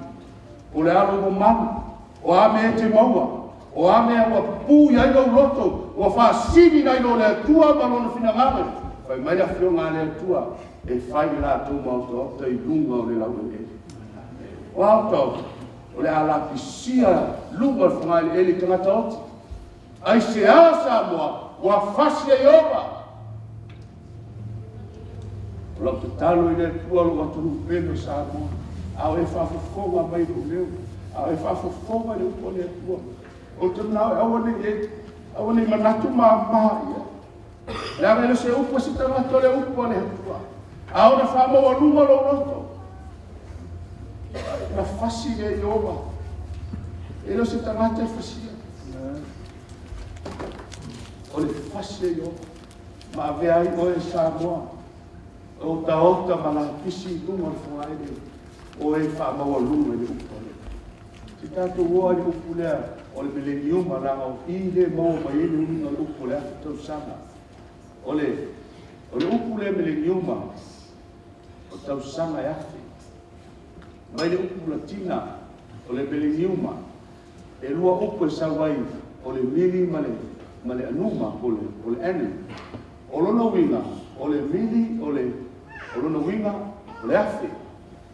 O le alo mo manu. O ame e te maua. O ame a pu ia i lau loto. O wha sini nai no le atua malona fina ngame. Whai mai a whionga le atua. E whai la atou mauta I lunga o le lalolangi. O auto. O le ala pisia lunga whangai le ele tangata oti. Ai se a Samoa. Wa fasi e oba. O lau te talo I le atua lo atunu peno Samoa. Au e whafofonga mai lo leo. Au e whafofonga le upo le atua. O te nao e awane manatu maa ia. Langa ele se upo si tangata le upo le atua. Au na whamawa lunga lo roto. Na fasi le iowa. Ele se tangata e fasia. O le fasi le iowa. Ma ave ai o e Samoa. O ta ota ma la pisi lunga le whangaile. O e whamawa lunga le upo le. Si tato ua le upo lea. O le meleni uma langa o I le mau mai ele unga le upo lea. Tau sana. O le upo le meleni uma. O tau sana e afe. Mai le upu latina o le beleniuma e lua upu e sawai o le mili ma le anuma o le ene o lona winga o le mili o lona winga o le afe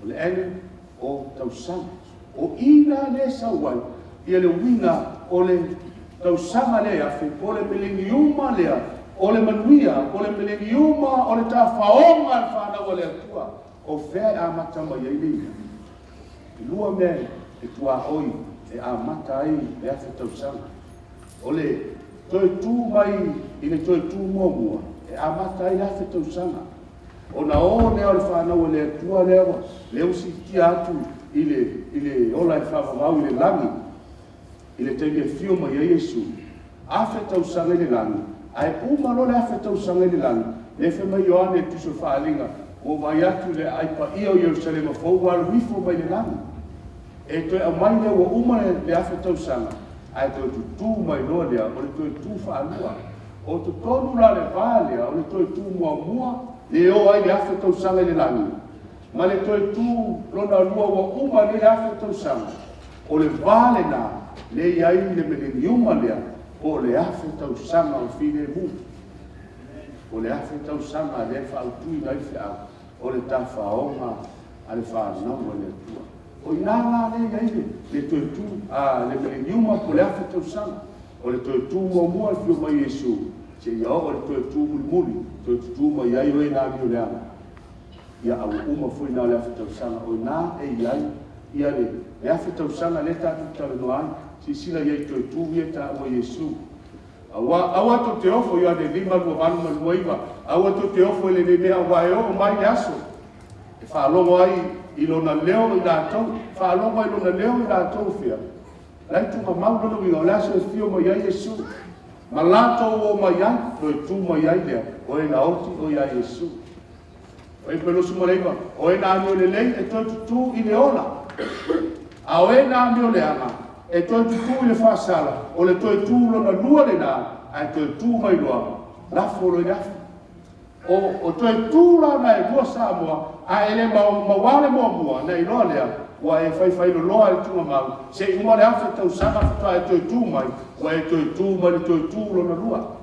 o le ene o tausanga o ina le sawai ia le winga o le tausanga le afe o le beleniuma lea o le manuia o le beleniuma o le tafaonga whanau o le atua o fea a matama iei le lua me e tua oi e a mata ai e a tausanga. O le toi tu mai I le toi tu mua e a mata ai a tausanga. O na o ne o le whanau le tua lewa le usi kia atu I le ola e whawawau I le langi I le teine fiuma I Yesu. A tausanga I le langi. Ai umano le a tausanga I le langi. Le fe mai Ioane e tuso whaalinga. O mai atu le aipa ia o Yerusalema fau walu wifo mai le langi. E toi a mai lea ua umane le afe tausanga. Ai toi tutu mai loa lea, o le toi tu whaanua. O te tonu la le vaa lea, o le toi tu mua, le o ai le afe tausanga I le langi. Ma le toi tu lona lua ua umane le afe tausanga. O le vaa le na, le iai le meleniuma lea, o le afe tausanga o fine mu. O le afe tausanga le whautui nai whiau. O le tawhaonga a le whanau le tua. O inanga le toitu le meleniuma po le afe tausanga. O le toitu mua fio mai Yesu. Se ia o le toe tu muli toe tu mai ai o na mi le ana ia au uma foi na le afta sana o na e ia ia le afta sana le ta tu no an si sila ia toe tu ia ta o Yesu awa to te ofo ia de lima lo van mal moiva awa to te ofo le ne mea wa o mai aso e fa longo ai i lona leo i la tau fa longo ai lona leo i la tau fia lai tu ma mau no i o la so fio mo ia Yesu malato o mai ai to tu mai ai le o e na oti o ia Yesu o e pelo su moleiva o e na no le lei e to tu i le ola a o e na mi o le ama e to tu i le fa sala o le to tu lo na lua le na ai to tu mai loa la fo lo ia o to tu la na e lua sa mo a ele ma wale mo na i loa le wa e fai lo loa e tu ma se mo le afa tau sanga fa to tu mai wa e to tu mai to tu lo na lua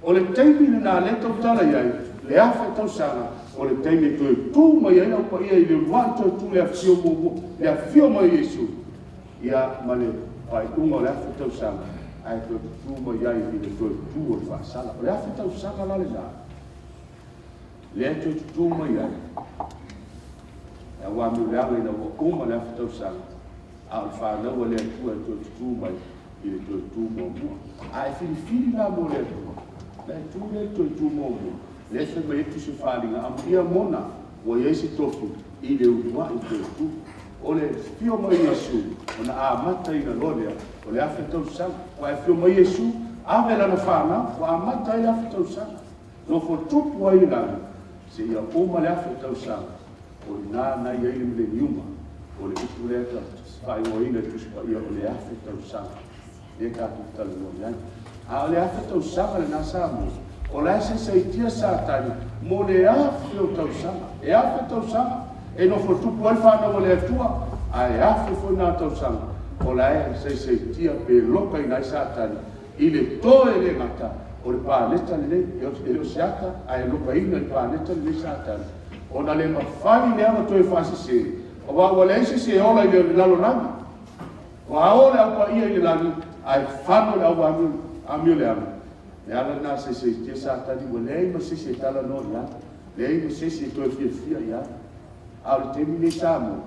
o le teimi na le to tala ia le afa tau sanga o le teimi to tu mai ai o ia i le wa to tu le afio mo le afio mo Yesu ia male fai unga le afa tau sanga ai to tu mai ai i le to tu o fa sala le afa tau sanga la le na le to tu mai ai e wa mi le ave na uma le afta usanga al fa na wale tu mai i le tu mo ai fili na mo le tu mo le se mai tu se fa linga am ia mona wo yesi tofu i le uwa i tu o le fio mai Yesu ona a mata i na lole o le afta usanga wa fio mai Yesu ave la na fa na wa mata i afta usanga no fo tu wa i na se ia uma le afta usanga o na ia i le niuma o le utu le ta fai o ina tu spa ia o le afeta usanga e ka tu tala no ia a le afeta usanga le na samu o la se tia sa tani mo le afeta usanga e afeta usanga e no fo tu poi fa no le tua a e afeta na ta usanga o la se tia pe loka ina sa tani i le toe le mata o le pa leta le e o siata a e loka ina le pa leta le sa tani ona le mafai le ama toe fasi se o wa le se ola i le lalo nami o a ola au pa ia i le lani ai fano le au ami le ama le ala na se tia sa tani wa le ma se tala no ia le ma se toe fia ia a le temi le sa mo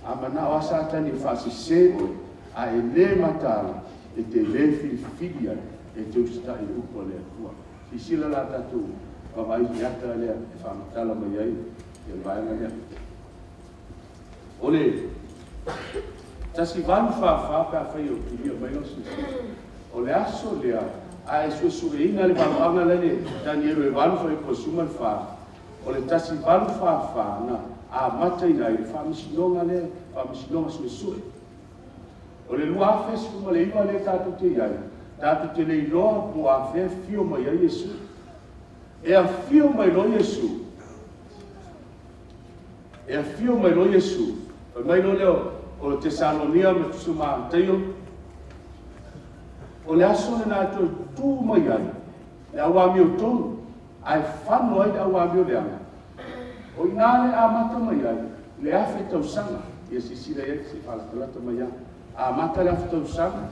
ama na o sa tani fasi se o a e le matala e te le filia e te usta i upo le tua si sila la tatu pa vai yata le fa matala mai ai e vai na ia ole tasi van fa pa o ki mai no si ole aso le a su ina le va le tani e van fa ko suma fa ole tasi van fa na a mata ina i fa misinonga le fa misinonga su ole lua fe su ma le iwa le tatu te ia tatu te le loa po a fe fio mai ai Yesu e a fio mai lo Yesu e a fio mai lo Yesu e mai lo leo o Tesalonia me suma teio o le aso le na tu mai ai e awa mi o tonu ai fano ai awa mi o le anga o inale a mata mai ai le afeta usanga e si sila e si fala talata mai ai a mata le afeta usanga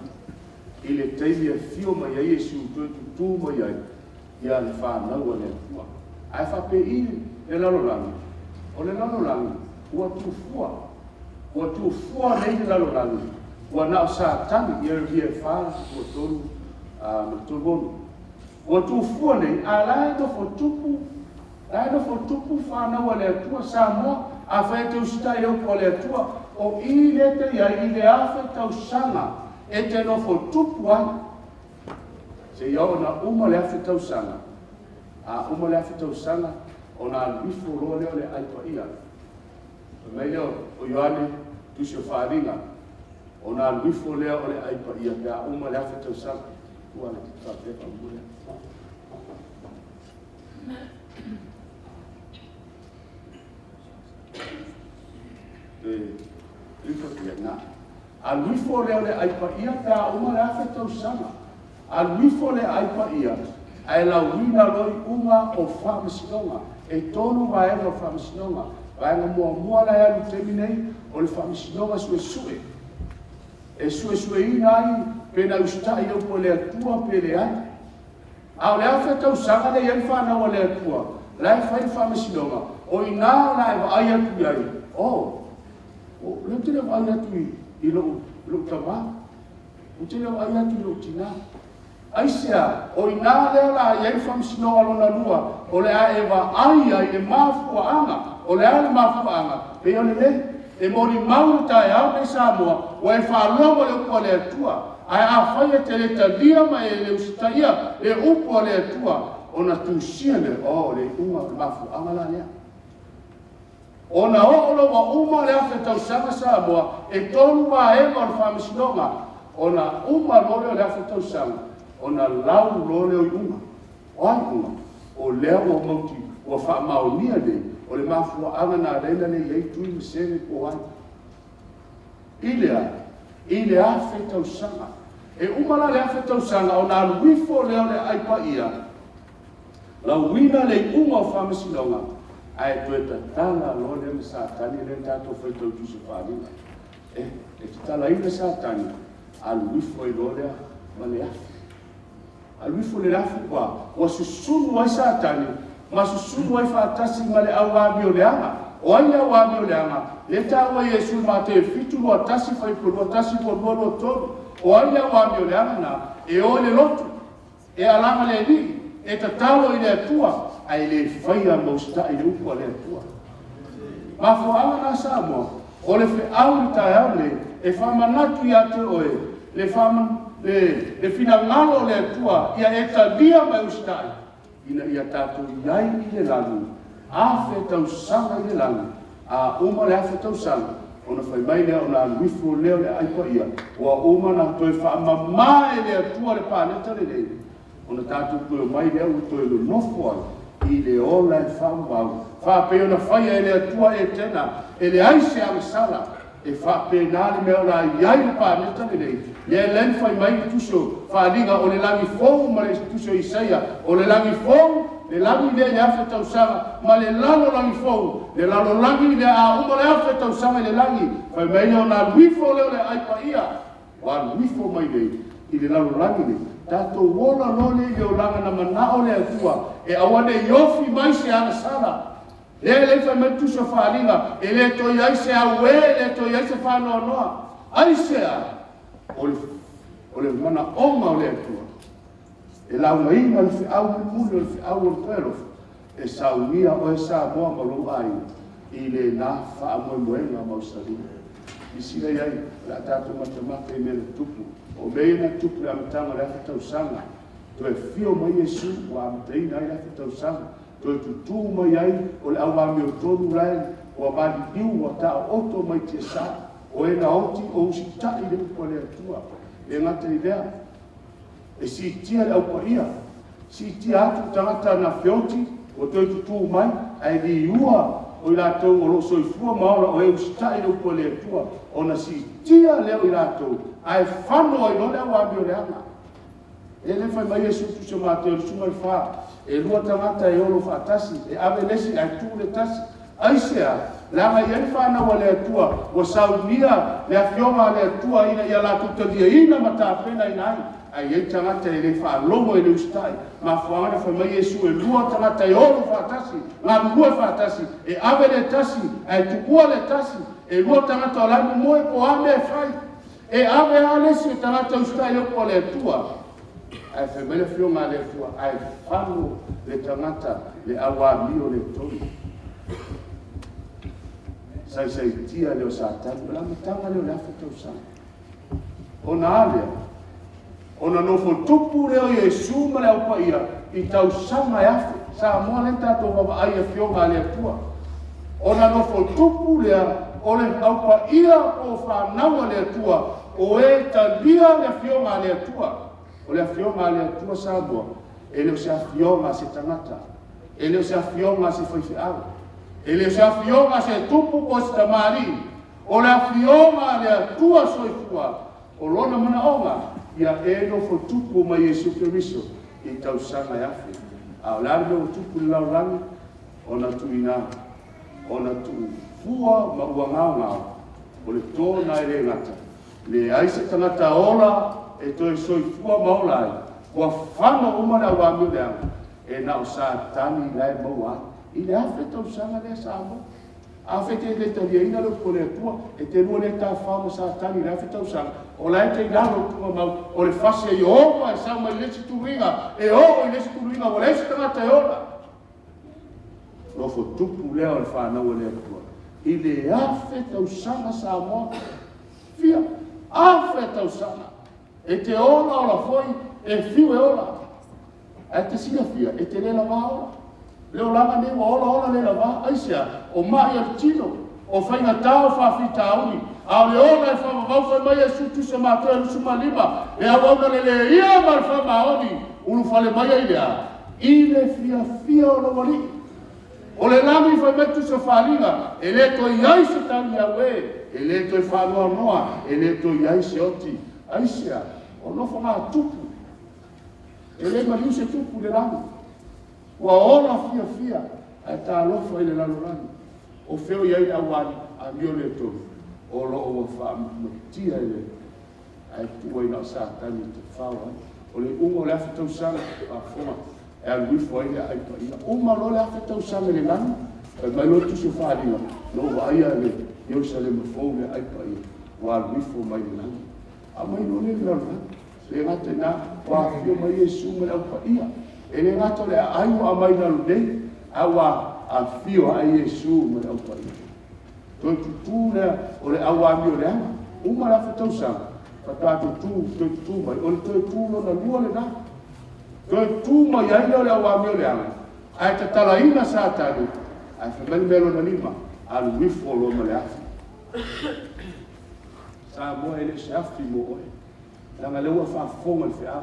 i le teimi e fio mai ai Yesu tu mai ai ia le whanau le tua. Ai whape i le lalorangi. O le lalorangi, ua tu fua nei le lalorangi. Ua nao sa tani, ia e whaa, ua tonu, ma tonu bonu. Ua tu fua nei, a lai no fo tupu whanau le tua sa moa, a whae te ustai au po le tua, o i le te ia i le awhe tau sanga, e te no fo tupu ai. Se ia ona uma le afe tau sanga. A uma le afe tau sanga, ona lifo roa leo le aipa ia. Mai leo, o Ioane, tusio wharinga, ona lifo leo le aipa ia, pe a uma le afe tau sanga. Tua le tita pepa mule. Lifo tia na. A lifo leo le aipa ia, pe a uma le afe tau sanga. A lifo le aipa ia, ai la wina loi uma o whamisinonga, e tonu vaenga o whamisinonga, vaenga mua la ea lutemi nei, o le whamisinonga sue. E sue ina ai, pena ustai au po le atua pe le ai. A le afe tau sanga le iai whanau a le atua. Lai whai whamesinonga. O i nā la e wa ai atu iai. O leo tine wa ai atu i lo tamā. O tine wa ai atu i lo tina. Aisea, o i nā leo la iai whamesinonga lona lua. O le a e wa ai ai le mafua anga. O le a le mafua anga. Pe o le e mori mauru tae au le Samoa. O e whālonga le ukua le atua. Ai a whaia te le talia ma e le usitaia le upo le atua o na tūsia le o le unga mafu angala lea. O na oolo wa uma le afe tau sanga Samoa e tonu wa ema o le whamisinonga o na uma lore o le afe tau sanga o na lau lore o i unga. O ai unga o lea o mauti o wha maonia le o le mafu anga na reina le iei tui me sene o ai. I le afe tau sanga. E umala le afe tau sanga o na luifo leo le aipa ia. La wina le unga o whamisinonga. Ai tue ta tala lo le me satani le tato fai tau tusu whanina. E te tala ina satani. A luifo i lo lea ma le afe. A luifo le afe kwa. Wa susunu wai satani. Ma susunu wai whaatasi ma le awabi o le anga. O ai awabi o le anga. Le tawa Yesu ma te fitu lua tasi fai lua tasi po lua lua tonu. O ai awabi o le anga na. E o le lotu. E alama le li. E ta talo i le atua. Ai le whaia mausta i upo le atua. Ma fo anga na Samoa. O le fe au i tae au le. E whamanatu i ate oe. Le fina ngalo le atua. Ia e ta lia mai ustai. Ina ia tātou iai i le langu. Afe tau sanga i le langu. A uma le afe tau sanga. Ona whai mai lea ona aluifo leo le aipa ia. Oa uma na toi whaamamae le atua le pāneta le lei. Ona tātou koe mai lea u toi lo nofo ai. I le ola e whaamau. Whape ona whaia e le atua e tena. E le aise ang sala. E whape nāli mea ona iai le pāneta le lei. Le len whai mai tuso. Whalinga o le langi fōu ma le tuso Isaia. O le langi fōu. Le langi le afe tau sanga, ma le lalo langi fōu. Le lalo langi le a uma le afe tau sanga le langi. Whai mai leo na luifo leo le aipa ia. Wa luifo mai le, i le lalo langi le. Tato wola lole leo langa na manao le atua. E awane yofi mai se ana sala. Le whai mai tuso whalinga. E le toi aise a we, le toi aise whanoa noa. Aise a. O le mana oma o le atua. E lau mai ma le whiau le mule o le whiau o le perof. E saunia o e Samoa ma lo ai. I le nā wha moenga mausalina. I sila iai, la tātou matamata i mele tupu. O meina tupu le amatanga le afe tau sanga. To e fio mai Yesu o amataina ai le afe tau sanga. To e tutu mai ai o le awami o tonu rai. O amali diu o ta oto mai tia sa. O e na oti o usita i le upo le atua. E ngata i lea. E si tia le aupa ia. Si tia atu tangata na whioti, o toi tutu mai, ai li ua, o i rātou o lo soifua maora o e ustai le upo le atua. O na si tia leo i rātou, ai whano ai no le awabi o le anga. E le whai mai e sutu se māteo le sungai wha, e lua tangata e olo whaatasi, e ave lesi ai tū le tasi. Aisea, langa iai whanau a le atua, o saunia le awhionga le atua ina ia lātou tadia ina matapena ina ai. Ai e tangata e le whaalongo e le ustai. Ma whaanga whai mai Yesu e lua tangata e oro whaatasi. Ngā mua whaatasi. E ave le tasi. E tukua le tasi. E lua tangata o laimu moe po ame e whai. E ave alesi e tangata ustai o po le atua. Ai whai mai le whionga le atua. Ai whanu le tangata le awa mio le tonu. Sai tia leo sātani. Lama tanga leo le awhetau sanga. O nā alea. Ona nofo tupu leo Yesu ma le aupa ia i tau sanga e afe. Sa moa le tātou wawa ai e whionga le atua. Ona nofo tupu lea o le aupa ia o whanaua le atua. O e ta lia le whionga le atua. O le whionga le atua sa moa. E leo se a whionga se tangata. E leo se a whionga se whaiwhiau. E leo se a whionga se tupu o se tamari. O le a whionga le atua soifua. O lona mana onga. Ia e no fo tupu mai Yesu Keriso i tau sanga e afe. A o lari o tupu le laurangi, o na tu ina, o na tu fua ma ua ngao ngao, o le tōna e re ngata. Le aise tangata ola e toi soi fua maola ai, ua whano uma na ua mi lea e na o sa tani lai maua i le awhi tau sanga lea sa mo awhi te le tau ia ina lo ko le tua e te lua le ta whama sa tani lai awhi tau sanga o lai te ilalo tunga mau o le whasi e opa e sa mai lesi turinga e o i lesi turinga o lesi tangata e ola lofo tupu lea o le whanau lea tua i le awhi tau sanga sa mo fia awhi tau sanga e te ola o la foi e fiu e ola e te sina fia e te lela wā ola leo langa ne wa ola lela wā aisia o mai al tino o whainga tau whawhita auni a le ola e whamavau whai mai e sutu se mātua e lusu malima e awauna le ia mar whamaoni ulu whale mai e lea i le fia fia o la wali o le lami whai metu se whalinga e le to iai se tani awe e le to i whanua noa e le to iai se oti aisia o nofo ngā tupu e le mariu se tupu le lami ua ola fia fia e tā lofa i le lalorani o feo iai awani a mio le tonu o lo o whaamatia i le ai tua ina o sātani te whaua o le unga o le awhi tau sanga a whonga e aluifo ai le aipa ina uma lo le awhi tau sanga le lani e mai lo tusu whalinga no wa aia le Jerusalem fau le aipa ina wa aluifo mai le lani a mai no le lalorani le ngata na wa fio mai Yesu me au pa ia e le ngata le ai wa mai na lunei awa a fio ai Yesu me au pa ia to tu le o le awa mi o le ama uma la fatau sa pa tu mai o le tu no na lua le na to tu mai ai le awa mi o le ama ai te tala ina sa tani ai fa mel melo na lima al wifo lo me le afi sa mo ele se afi mo oe langa leua whaafonga le whia.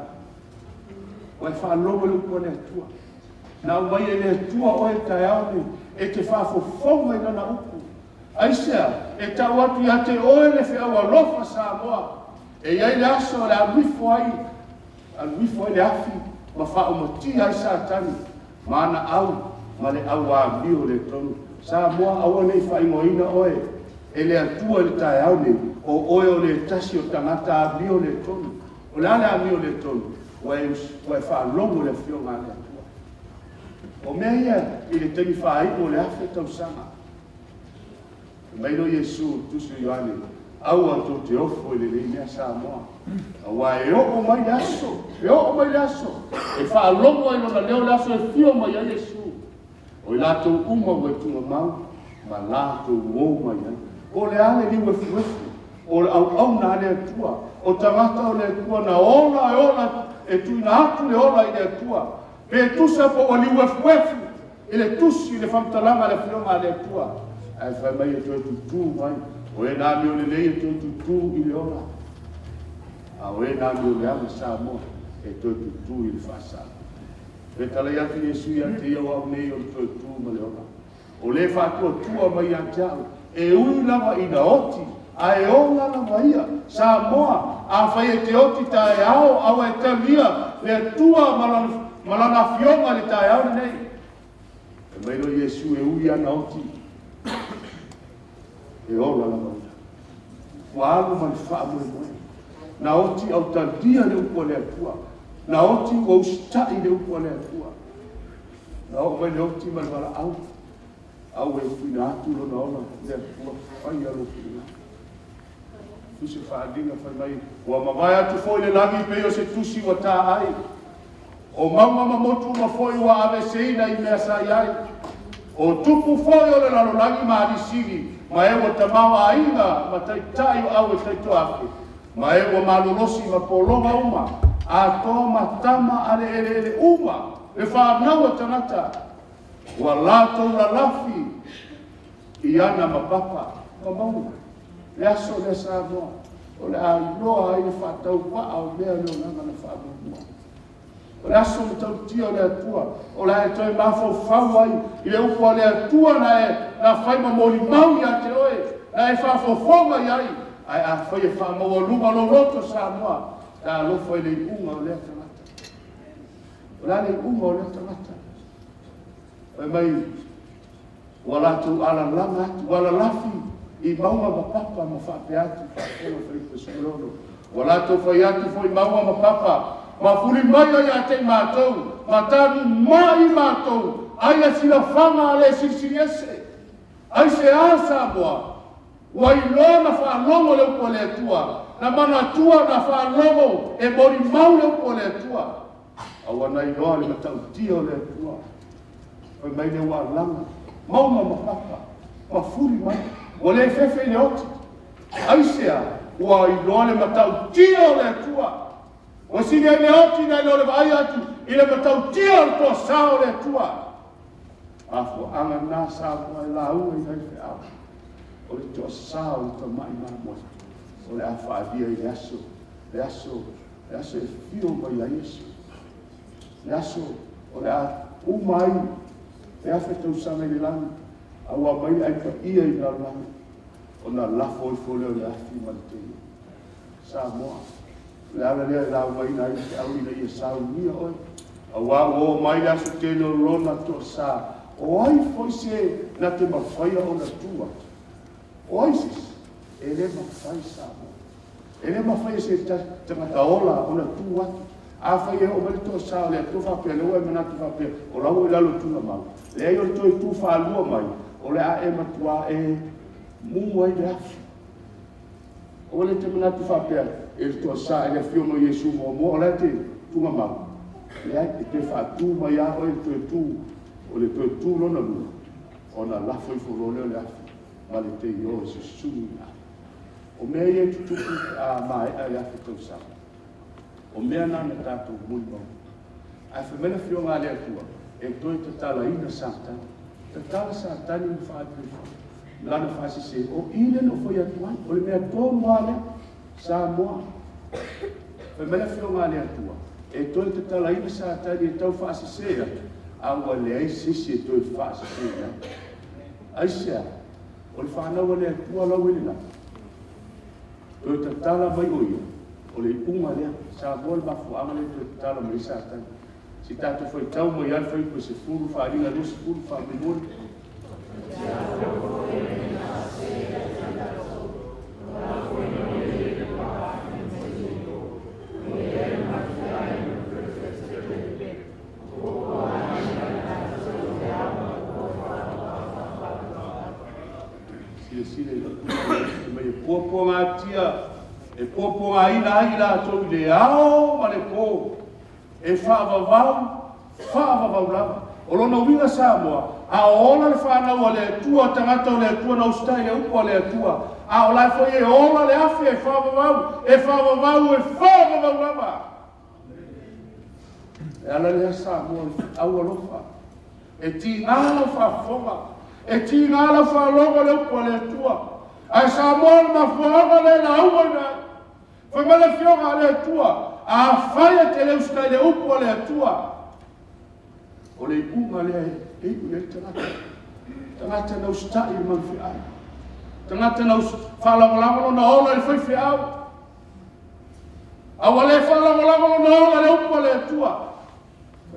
Wai whaalogo le kua nea tua. Nā mai e nea tua oe tai aone e te whaafonga i nana upu. Aisea, e tau atu i te oe le whia wa lofa sa moa. E iai le aso le aluifo ai le afi ma whao moti ai sa tani. Mana au, ma le au a mio le tonu. Sa moa aua nei whaingoina oe e le atua le tai aone o oe o le tasi o tangata a mio le tonu. O le ale a mio le tonu. Wai whaalongo le whionga le atua. O mea ia i le temi whaai o le awhi tau sanga. Maino Yesu tusu Ioane. Au atu te ofo i le lei mea sa moa. Awa e o mai le aso. E o mai le aso. E whaalongo e lona leo le aso e whio mai a Yesu. O i lato uma ue tunga mau. Ma lato uo mai a. O le ale li wefu wefu. O le au na le atua. O tangata o le atua na ola e ola. E tuina atu le ola i le atua. Pe tusa po o li wefu wefu. I le tusi le whamtalanga le whionga le atua. Ai whai mai e toi tutu mai. O e nā mio le lei e toi tutu i le ola. A o e nā mio le ame sa moa e toi tutu i le whasala. Pe tala iatu Yesu i ante iau au nei o le toi tutu ma le ola. O le whatua tua mai ante au. E ui lava i na oti. A e ola lava ia. Sa moa a whai e te oti tae au. Au e talia le tua malana fionga le tae au nei. E mailo Yesu e ui ana oti. E ola la mai. Wālu mai whaamoe moe. Na oti au tandia le upo le atua. Na oti au stai le upo le atua. Na o mai le oti mai wala au. Au e whina atu lo na ola le atua. Whai alo whina. Tusi whaadinga whai mai. Wa mawai atu fo le langi peo se tusi wa tā ai. O mama motu ma foi wa ave seina i mea sa iai. O tupu foi o le lalolangi maari sigi. Ma e wa tamau a inga, ma taitai au e taito ake. Ma e wa malolosi ma polonga uma. A toa ma tama ale ele uma. E whanau a tangata. Wa lato la lafi. I ana ma papa. Ma maunga. Le aso le sa moa. O le a iloa i le whatau pa au mea leo nanga na whanau mua. O le aso le tau tia o le atua. O le e toi mafo whau ai. I le upo le atua na whai ma mori mau i a te oe. Na e whafo whonga i ai. Ai a whai e whamaua luma lo roto sa moa. Ta alofo e le unga o le atangata. O le unga o le atangata. O mai wala tu ala langa atu. Wala lafi i maunga ma papa ma whape atu. Wala tu whai atu fo i maunga ma papa. ma fuli mai ai te mātou, ma tānu mai mātou, ai a sila whanga le sisiese, ai se asa moa, wai loa na whaalongo leo po le atua, na mana tua na whaalongo e mori mau leo po le atua, awa nai loa le matau tia o le atua, oi mai le wa langa, mau ma mapapa, ma fuli mai, o le fefe le oti, ai sea, wai loa le matau tia o le atua, o sine le oti na lo le vai atu, i le matau tia o to sao le atua, afo anga na sa mo la u i ai fe au o le to sa o to mai mo o le afa dia i le aso e fio mai a Yesu le aso o le a u mai e afa to sa me le lang a wa mai ai ka ia i la lang o na la fo le afi ma te sa mo le ala le la mai na i au i le sa u ni o a wa o mai le aso te lo rona to sa o ai foi se na te mawhaia o na tua. O ISIS, e le mawhai sa mo. E le mawhai se tangata ola o na tua. A whai e o mele toa sa o le tu whapea, le oe mana tu whapea, o lau e lalo tuna mau. Le ai o le toi tu whaalua mai, o le a e matua e mua i le afi. O le te mana tu whapea, e le toa sa e le fio no Yesu mo, o le te tunga mau. Le ai e te whaatu mai a o e toi tu, o le toe tū lona lua, o na lafo i furo leo le afi, ma le te i o e se sumi a. O mea i e tutuku a mai a i afi tau sa. O mea nana tātou mui mau. A fe mena fio ngā lea tua, e toi te tala ina sātani. Te tala sātani ni whaatui. Lana whasi se, o ine no foi atuan, o le mea tō mua lea, sa mua. Fe mena fio ngā lea tua, e toi te tala ina sātani e tau whasi se atu. Awa le ai sisi e toi whaasa tēnā. Aisea, o le whanau le atua lau ele la. Toi ta tala mai oia, o le unga lea, sa moa le mafu anga le toi ta tala mai sa tani. Si tātou whai tau mai al whai koe se furu wharinga no se furu whamimori. e popo ngā tia, e popo ngā ina ai la tau le ao ma le pō, e whaavavau lava. O lona winga Samoa, a ola le whanau a le atua, tangata o le atua na ustai le upo a le atua, a o lai foi e ola le afi e whaavavau lava. E ala le Samoa, au alofa, e ti ngāla whaafonga, e ti ngāla whaalonga le upo a le atua, a Samoa ma whaanga le na aua nai, whamala fionga le atua, a whaia te le ustai le upo a le atua, o le ipunga lea e ipu le tangata. Tangata na ustai le manwhi ai. Tangata na whalawalawalo na ola le whaiwhi au. Awa le whalawalawalo na ola le upo le atua.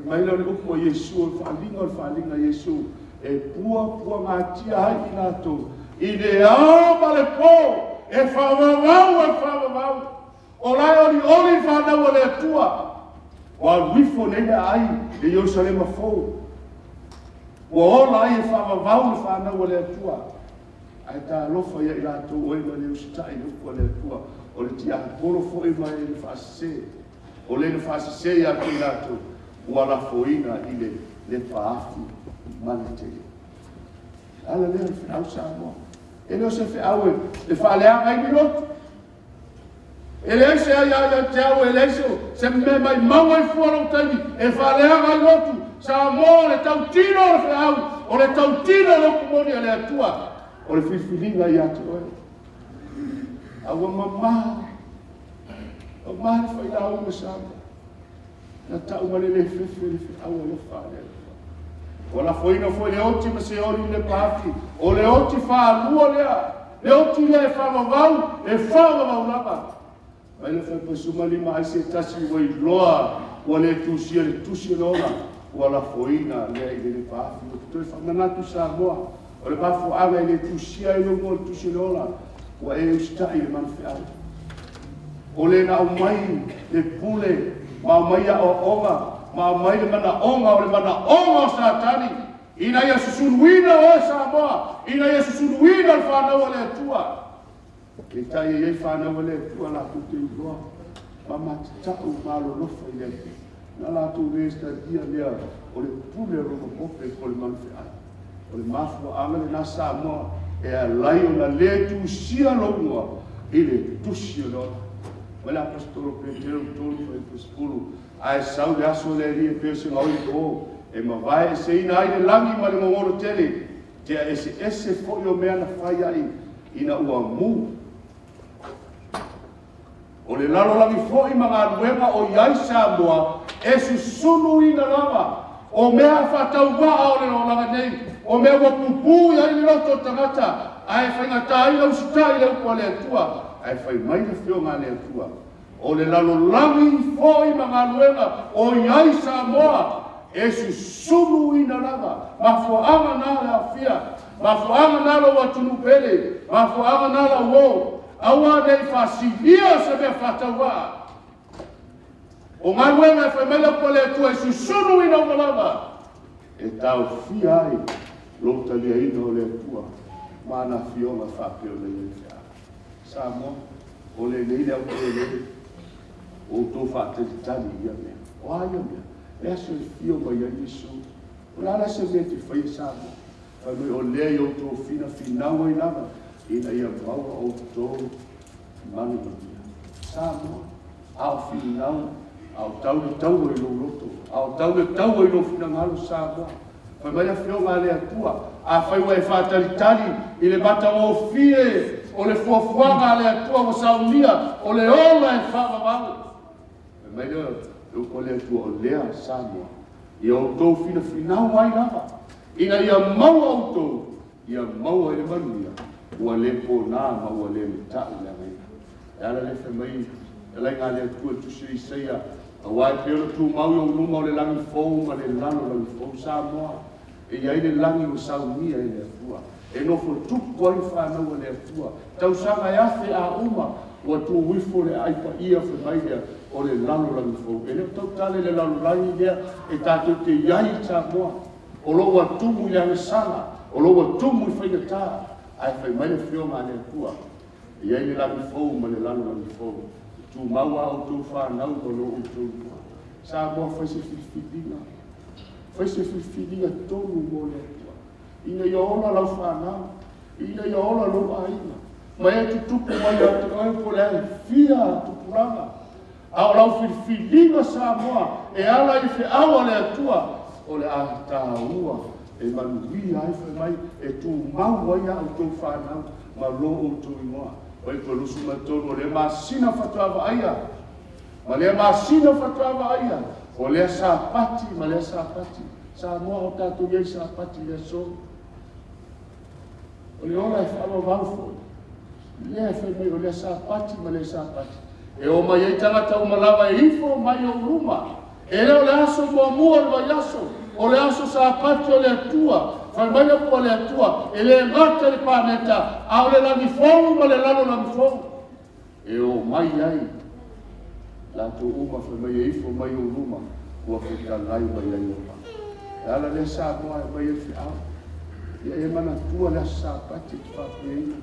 Maila le upo a Yesu, o whalinga Yesu, e pua ngātia hai ki nātou. I le ao ma le pō, e whawawau. O lai oli whanau le atua. Wa wifo nei ai e Jerusalema fo. Wa ola ai e whaavavau le whanau le atua. Ai tā lofa ia i rātou oe ma le ustai lupo le atua. O le tia polo fo e mai le whaasese. O le whaasese ia ki rātou. Ua la foina i le whaafi mani te. Ala lea le whiau Samoa. E leo se whiau le whaaleanga i mi lotu. Ele se ia te au eleso se me mai maua I fualo tani e whaleanga I lotu sa mo le tau tino le whiau o le tau tino le kumoni le atua o le whiwhilinga I atu oe awa mamā o mare whailau me sama na tau mare le whiwhi le whiau le whale o la whaina foi le oti ma se ori le pāti o le oti whaalua lea le oti lea e whaavavau lava Ai le fai pasuma lima ai se tasi wai loa ua le tusia lona ua la foina lea I le pāwhi o te toi whanganatu Samoa o le pāwhi aga I le tusia I longo le tusia lona ua e ustai le manwhi ai o le na umai le pule ma mai a onga, ma mai le mana onga o le mana onga o Satani. Ina ia susunuina o Samoa, ina ia susunuina le whanau o le atua. E tai e whanau o le atua la tu te uloa, ma matitau malo lofa i le atua. Na la tu resta dia lea o le pule rogo pope ko le manfe ai. O le mafua anga le na Samoa e a lai o na le tu sia longoa i le tusi o lona. Wala apostolo Petero tolu fa i paspulu, ai sau le aso le rie pese ngau i po, e ma vai se ina ai le langi ma le ngoro tele, te a ese fo i o mea na fai ai, ina ua mu. O le lalo langi fo i mga nuenga o iai Samoa, e susunu ina lava, o mea whatau waa o le no langa nei, o mea wa pupu i ai le roto tangata, ai whaingata i lau sita i lau kua le atua, ai whai mai le whio ngā le atua. O le lalo langi fo i mga nuenga o iai Samoa, e susunu ina lava, mafuanga nā le awhia, mafuanga nā la watunu pele, mafuanga nā la wo, aua nei whasilia se me whataua. O ngā nuenga e whaimela po le atua, e susunu ina umalava, e tau whia ai, lota lia ina o le atua, mana fionga whapeo le ia. Samoa, o le leile au te leile, o tō whātari ia mea, o aia mea, e aso e fio mai a Yesu, o la se me te whai Samoa, whanui o lea i o tō whina whinaua i lava, ina ia maua o tō manu mamia. Samoa, au whinaua, au tau le tau i lo roto, au tau le tau i lo whina ngalo Samoa, whai mai a fio ngā le atua, a whai wai whātari i le bata o fie, o le fuafuanga le atua o saunia, o le ola e whamamalu. E mai lea, e uko le atua o lea Samoa, i o tō whina whinau ai lava. Ina ia maua o tō, ia maua i le manuia, ua le po nā, ma ua le me tau le mai. E ala le wha mai, e lai ngā le atua tusi i seia, a wai pēra tū mau i o numa o le langi fōu, ma le lano langi fōu Samoa, e iai le langi o saunia i le atua. E nofo tupu ai whanau le atua. Tau sanga e afe a uma, ua tū wifo le aipa ia whanai lea o le lalo langi fōu. E leo tau tale le lalo langi lea, e tātou te iai Samoa. O lo ua tumu i ane sana, o lo ua tumu i whaingatā, ai whai mai le whionga le atua. E iai le langi fōu ma le lalo langi fōu. Tū maua o tū whanau o lo o tū mua. Samoa whai se whiwhiringa. Whai se whiwhiringa tonu mo le atua. Ina ia ola lau whanau, ina ia ola lau aina. Mai e tutupu mai atu ai po le ai fia tupuranga. Au lau whiwhiringa Samoa, e ala i whi awa le atua, o le ahitaua, e manui ai whai mai, e tū mau ai au tō whanau, ma lo o tō ingoa. O e kolusu matonu, o le masina whatuawa aia, ma le masina whatuawa aia, o le sapati, ma le sapati. Samoa o tātou iei sapati le so. O le ola e whaama waufo. Lea whai mai o le sapati ma le sapati. E o mai ei tangata umalawa e ifo mai o uruma. E leo le aso mua mua le vai aso. O le aso sapati o le atua. Whai mai o le atua. E le ngata le pāneta. A o le langi fōu ma le lalo langi fōu. E o mai ai. Lato uma whai mai e ifo mai o uruma. Ua whita lai mai ai o mai. E ala le Samoa e mai e whiau. Ia e mana tua le sapati te whapei.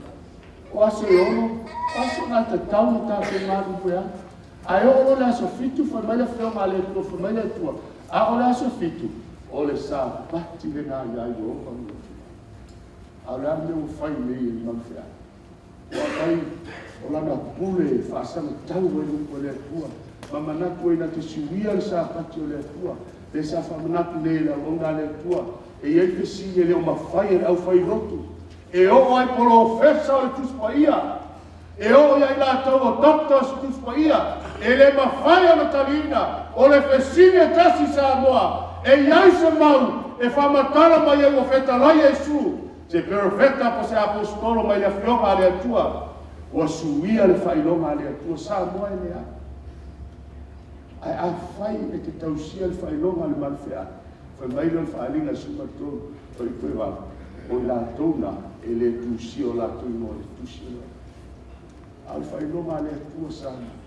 O aso e ono, aso ngā te tau na tātou ngāru pua. Ai o le aso fitu, whai mai le whionga le tua, whai mai le tua. A o le aso fitu, o le sapati le ngā iai o pangu. A le ame o whai mei e mawhia. O a kai, o lana pule, whaasanga tau e lupo le tua. Mamanatu e na te siwia le sapati o le tua. Le sa whamanatu le la onga le tua. E iei te singe le o mawhai e au whai rotu. E o ai polo fesa o le tuspaia. E o iai la tau o doktor o tuspaia. E le mawhai ana talina. O le fesinge tasi Samoa. E iai se mau. E whamatala mai e o feta lai Jesu. Se perfecta po se apostolo mai le whionga le atua. O suia le whailonga le atua. Samoa e lea. Ai a whai e te tausia le whailonga le malwhea. Whai mai le whaalinga sumatonu. O i koe wala. O la tona e le tusi o la tona o le tusi o la. Al whailonga le atua Samoa.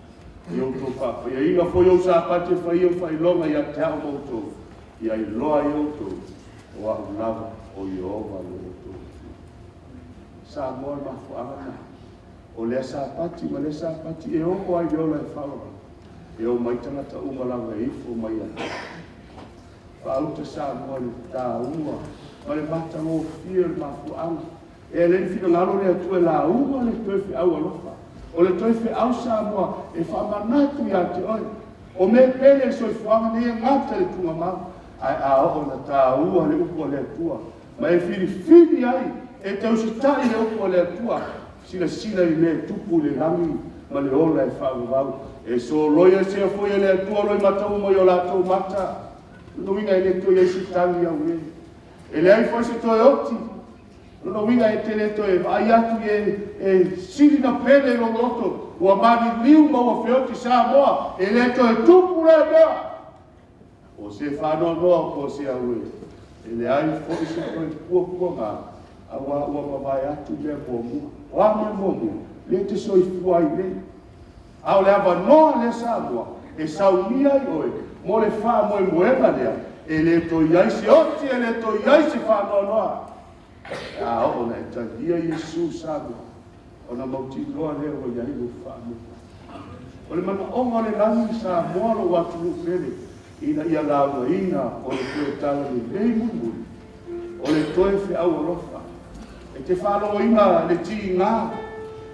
Yo to papa, ia inga foi o sa pate fai o fai longa ia te au moto. Ia I loa yo to. O au lava o Iova lo to. Sa moa mafu angana. O lea sa pati, ma lea sa pati e oko ai viola e whawa. E o maitanga ta umalanga e ifo mai ata. Whauta sa moa le tā ua. Ma le mata o fia le mafu anga. E le fina ngalo le atu e la ua le toe fi au alofa. O le toe fi au sa moa e whamanatu ia te oi. O me pele so I fuanga ne ngata le tunga mau. Ai a o na tā ua le upo le atua. Ma e fili ai e te usitai le upo le atua. Sila I le tupu le rangi ma le ola e whaavavau. E so loia se foi le atua loi matau mo I o lātou mata. Luinga e le toi e si tangi au e. E le ai foi se toi oti. Luinga e te le toi ai atu e sili na pele lo loto. Ua mani liu ma ua feoti sa moa. E le toi tupu le mea. O se whanau noa ko se au e. E le ai foi se toi kua ngā. Awa mawai atu le momu. Wa me momu. Le te soi fuai le. Au le ava noa le sa moa. E saunia I oe. Mo le wha mo I moema lea. E le to iaisi oti e le to iaisi whanau noa. A o na e tangia Yesu sa moa. O na mauti loa lea o iai lo whanau. O le mana onga le langi sa moa lo watu lupere. Ina ia laua ina o le tue tala ni lei mumuri. O le toe fi au alofa. E te whanau ina le ti ngā.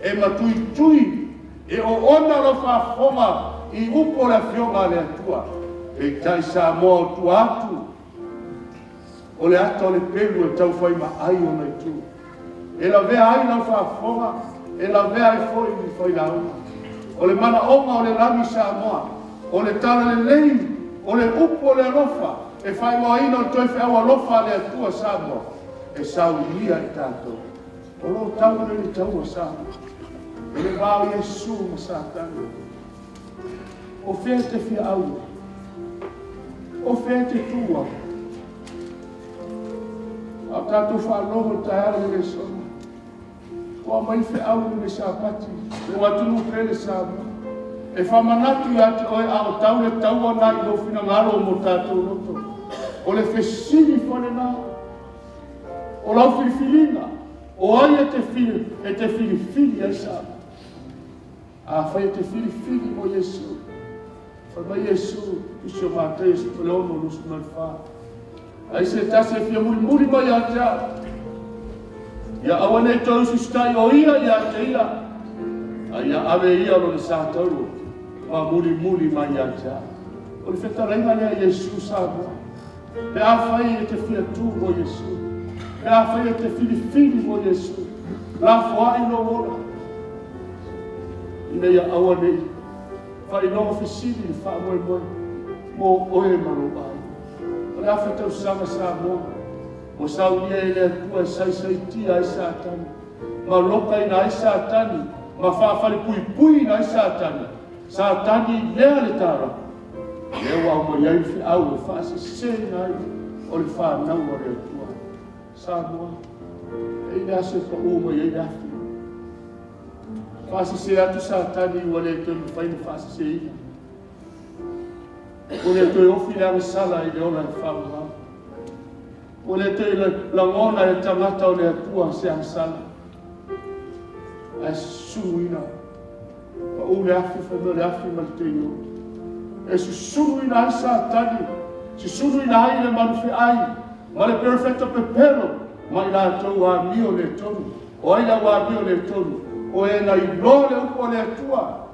E matui tui. E o ona lo whafonga I upo le fionga le atua. E tai sa moa tu atu. O le ata o le pelu e tau whai ma ai o nei tu. E la vea ai lau whafonga. E la vea e whai la uma. O le mana onga o le lami sa moa. O le tala le lei. O le upo le rofa. E whai moa ina o toi whiawa rofa le atua sa moa. E sau lia I tātou. O lo tau le taua sa moa. E le vāo Yesu ma sātana. O whea te whia au. O whea te tua. A tātou whanongo tai ara le sona. O a mai whia au le sāpati. E watunu pele sā moa. E whamanatu ia te oe a o tau le taua nā I lo whina ngaro mo tātou roto. O le whesini whane nā. O lau whiwhiringa. O ai e te whiwhiri ai sā. A whai te whiwhiri o Yesu. Whai mai Yesu, Isio mātai se te leono nusu mai whā. Ai se tase whia muri mai a te a. Ia awane tau sustai o ia I a te ia. Ai a ave ia lo le sātauru. Ma muri mai a te a. O le whetarainga lea Yesu sā moa. Pe a whai e te whia tū o Yesu. Pe a whai e te whiwhiri o Yesu. La whaai no ora. Ina ia awa nei, whai noa whisiri I wha moe, mō oe maro ai. O le awhi tau sanga sā moa, o sau nia e lea tua e sai tia ai sātani, ma loka ina ai sātani, ma whaafare pui ina ai sātani, sātani lea le tāra. Lea wau mo iai whi au e whaase sēna ai, o le whanau o lea tua. Sā moa, e ina ase pa uma iai awhi. Fasi se atu sātani ua le toi mwhaina fasi se ina. O le toi ofi le sala I le ola e whaua. O le toi la ngona e tangata o le atua se ang sala. A sunuina. Pa u le afi whaima le afi mal te io. E su sunuina ai sātani. Si sunuina ai le manufi ai. Ma le perfecto pepero. Ma I la tau a mio le tonu. O ai la wa mio le tonu. O e na I lo le upo le atua.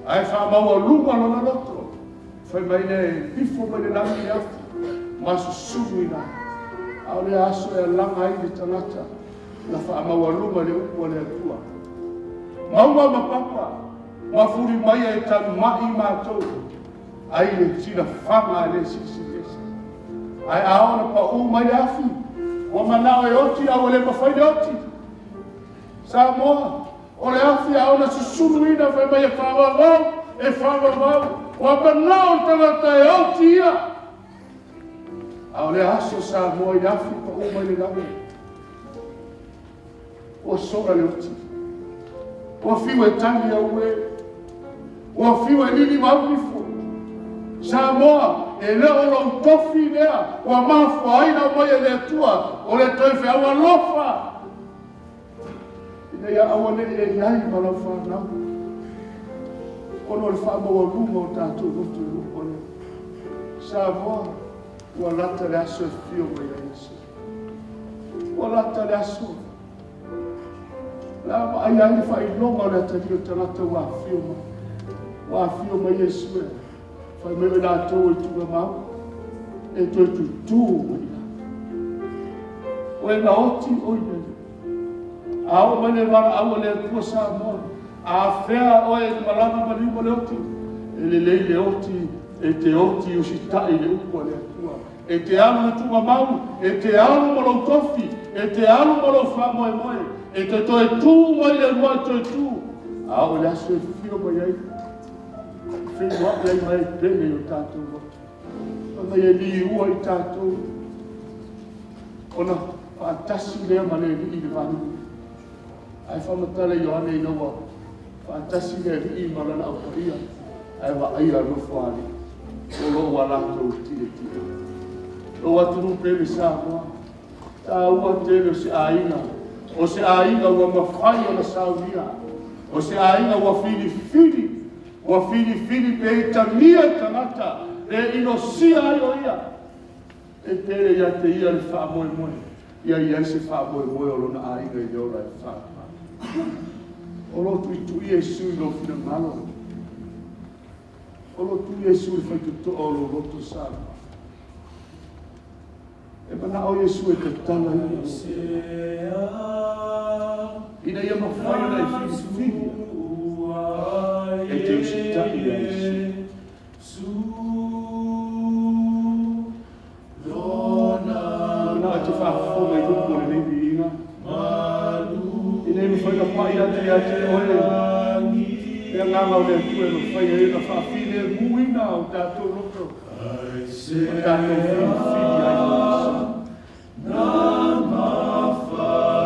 Ai wha maua lunga lona loto. Whai mai ne pifo mai le langi afu. Masu sunuina. Au le aso e langa ai le tangata. Na wha maua lunga le upo le atua. Maua mapapa. Mafuri mai e tanu mai mātou. Ai le sina whanga le sisi lesa. Ai aona pa u mai afi. Wa manao e oti au le mawhaine oti. Sa moa. O le afi aona susunuina whai mai e whawawau. Wa manao tangata e oti ia. Au le aso sa moa I afi pa u mai le langi. O sora le oti. O fiu e tangi au e. Ua fiu e lili wawifo. Samoa, e leo lo tofi lea, ua mafu aina mai e le tua, o le toi fe awa lofa. Ina ia awa le e iai ma lau whanau. Ono le whaamaua runga o tātou roto e lupa le. Samoa, ua lata le aso e fio mai a Yesu. Ua lata le aso. La ma ai ai whai longa le atari o tanata ua fio mai. Ua fio mai Yesu e. Whai mewe nā tō i tunga mau. E toi tu tū mai ia. O e na oti o i nere. Ao mai le wara au le kua Samoa. A whea o e malama malima le oti. E le lei le oti. E te oti o si tai le upo le atua. E te alu le tunga mau. E te alu mo lau tofi. E te alu mo lau wha moe moe. E te toe tū mai le rua toe tū. Ao le aso e fio mai ai. Whingua ai mai pene o tātou roto. Mai e li ua i tātou. Ona whaatasi lea ma le li i le wanu. Ai whamatale Ioane i noa. Whaatasi lea li i marana au paia. Ai wa aia no whaare. O lo wa lato tire tire. O aturu pele sa moa. Ta ua tele o se aina. O se aina ua mawhai o na saunia. O se aina ua fili fili. Ua fili fili pe i tamia tangata. E ino sia ai o ia. E pere ia te ia le wha moe moe. Ia ia se wha moe moe o lona aina i leora e wha. O lo tu i tu i e sui lo fina malo. O lo tu Yesu e whai tuto o lo roto sana. E mana o Yesu e te tala i o. Ina ia mawhai ana i whiwhiwhi. E te usita i a Yesu. Ina e te whaafonga i rupo le nevi inga. Ina i mawhai na pai ati ati oe. E nganga o le tue no whai e na whaafine muina o tātou roto. O tātou whiwhiwhi ai o Yesu. Na mafatia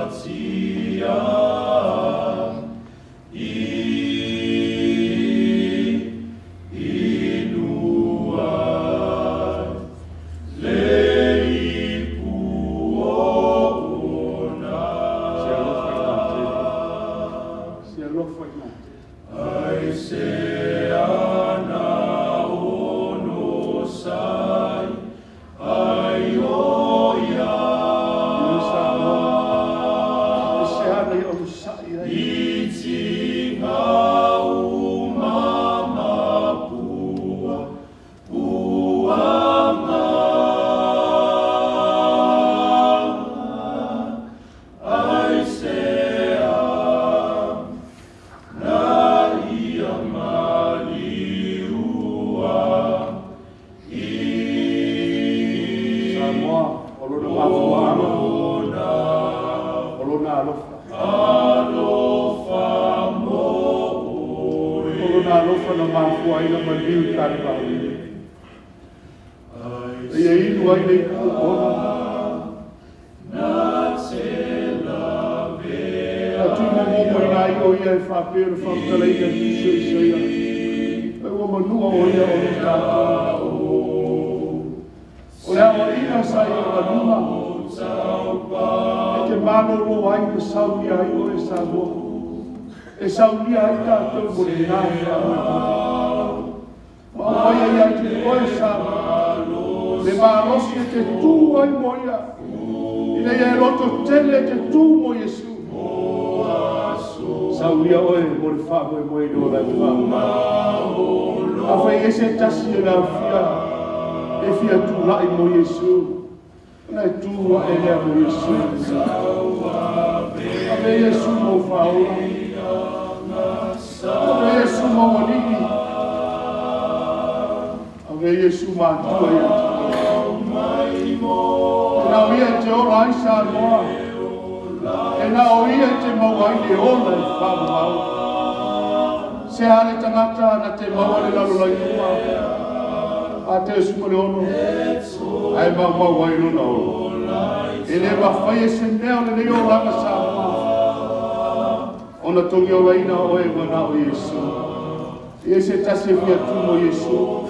Ia se tasi fia tu mo Yesu.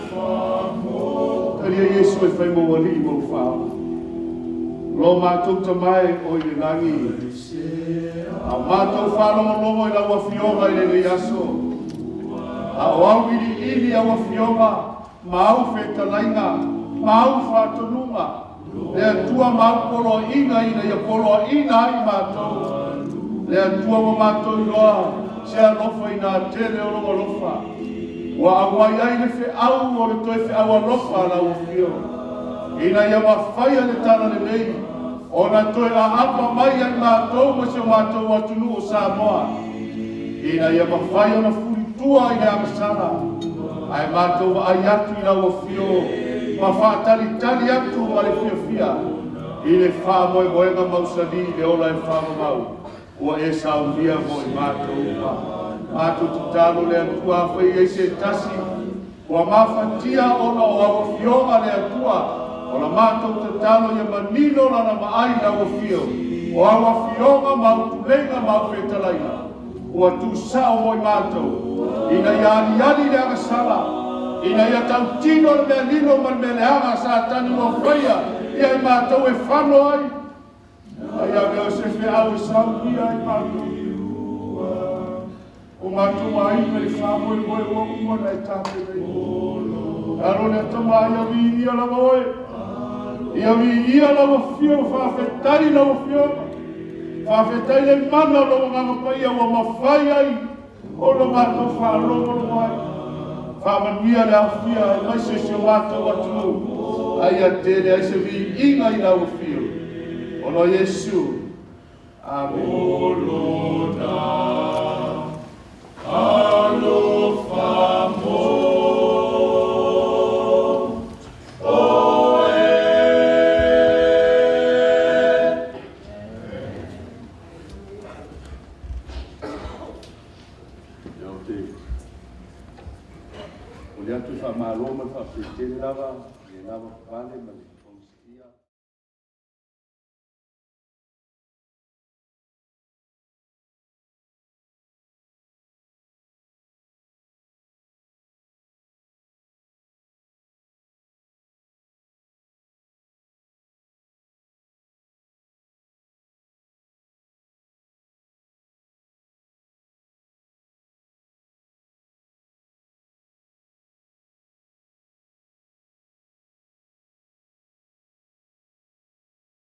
Taria Yesu e whai mo wali mo whao. Lo mātou tamai o i langi. A mātou whārongo longo i lawa fionga i le aso. A oau ili a wafionga. Mau feta lainga. Mau whātonunga. Lea tua mau polo ina ia polo ina i mātou. Lea tua mo mātou i loa. Sea lofa i nā tele o longo lofa. Wa awai ai le fe au o le toi fe au alofa la wafio. Ina ia mawhaia le tana le nei. O na toi a apa mai ai mātou mo se mātou atunu o Samoa. Ina ia mawhaia na furi tua i le amasara. Ai mātou wa ai atu i la wafio. Ma whaatali tali atu ma le fia fia. I le wha moe moenga mausani le ola e wha mau. Ua e saunia mo i mātou wa. Mātou tutalo le atua whai e se tasi. Ua mawhatia ona o awafionga le atua. Ona mātou tutalo ia manino lana maai la wafio. O awafionga mautulenga maufetalaina. Ua tu sao mo i mātou. Ina iari le agasala. Ina ia tautino le mea lino ma le mea leanga sa tani o whaia. Ia i mātou e whano ai. Ia mea se fe au i saunia i mātou. O mātou mai me le whamoe moe o ua nei tāpe rei. Aro le tama ia vi ia la moe. Ia vi ia la wafio, whawhetai la wafio. Whawhetai le mana lo nganga paia wa mawhai ai. O lo mātou wharongo lo mai. Whamanuia le awhia, mai se se mātou atu. Ai a tere, ai se vi inga i la wafio. O lo Yesu. Amen. O Lord, Alofa mo oe. Ia o te o le atu wha māloma wha pētene lava, e lava pāne mani.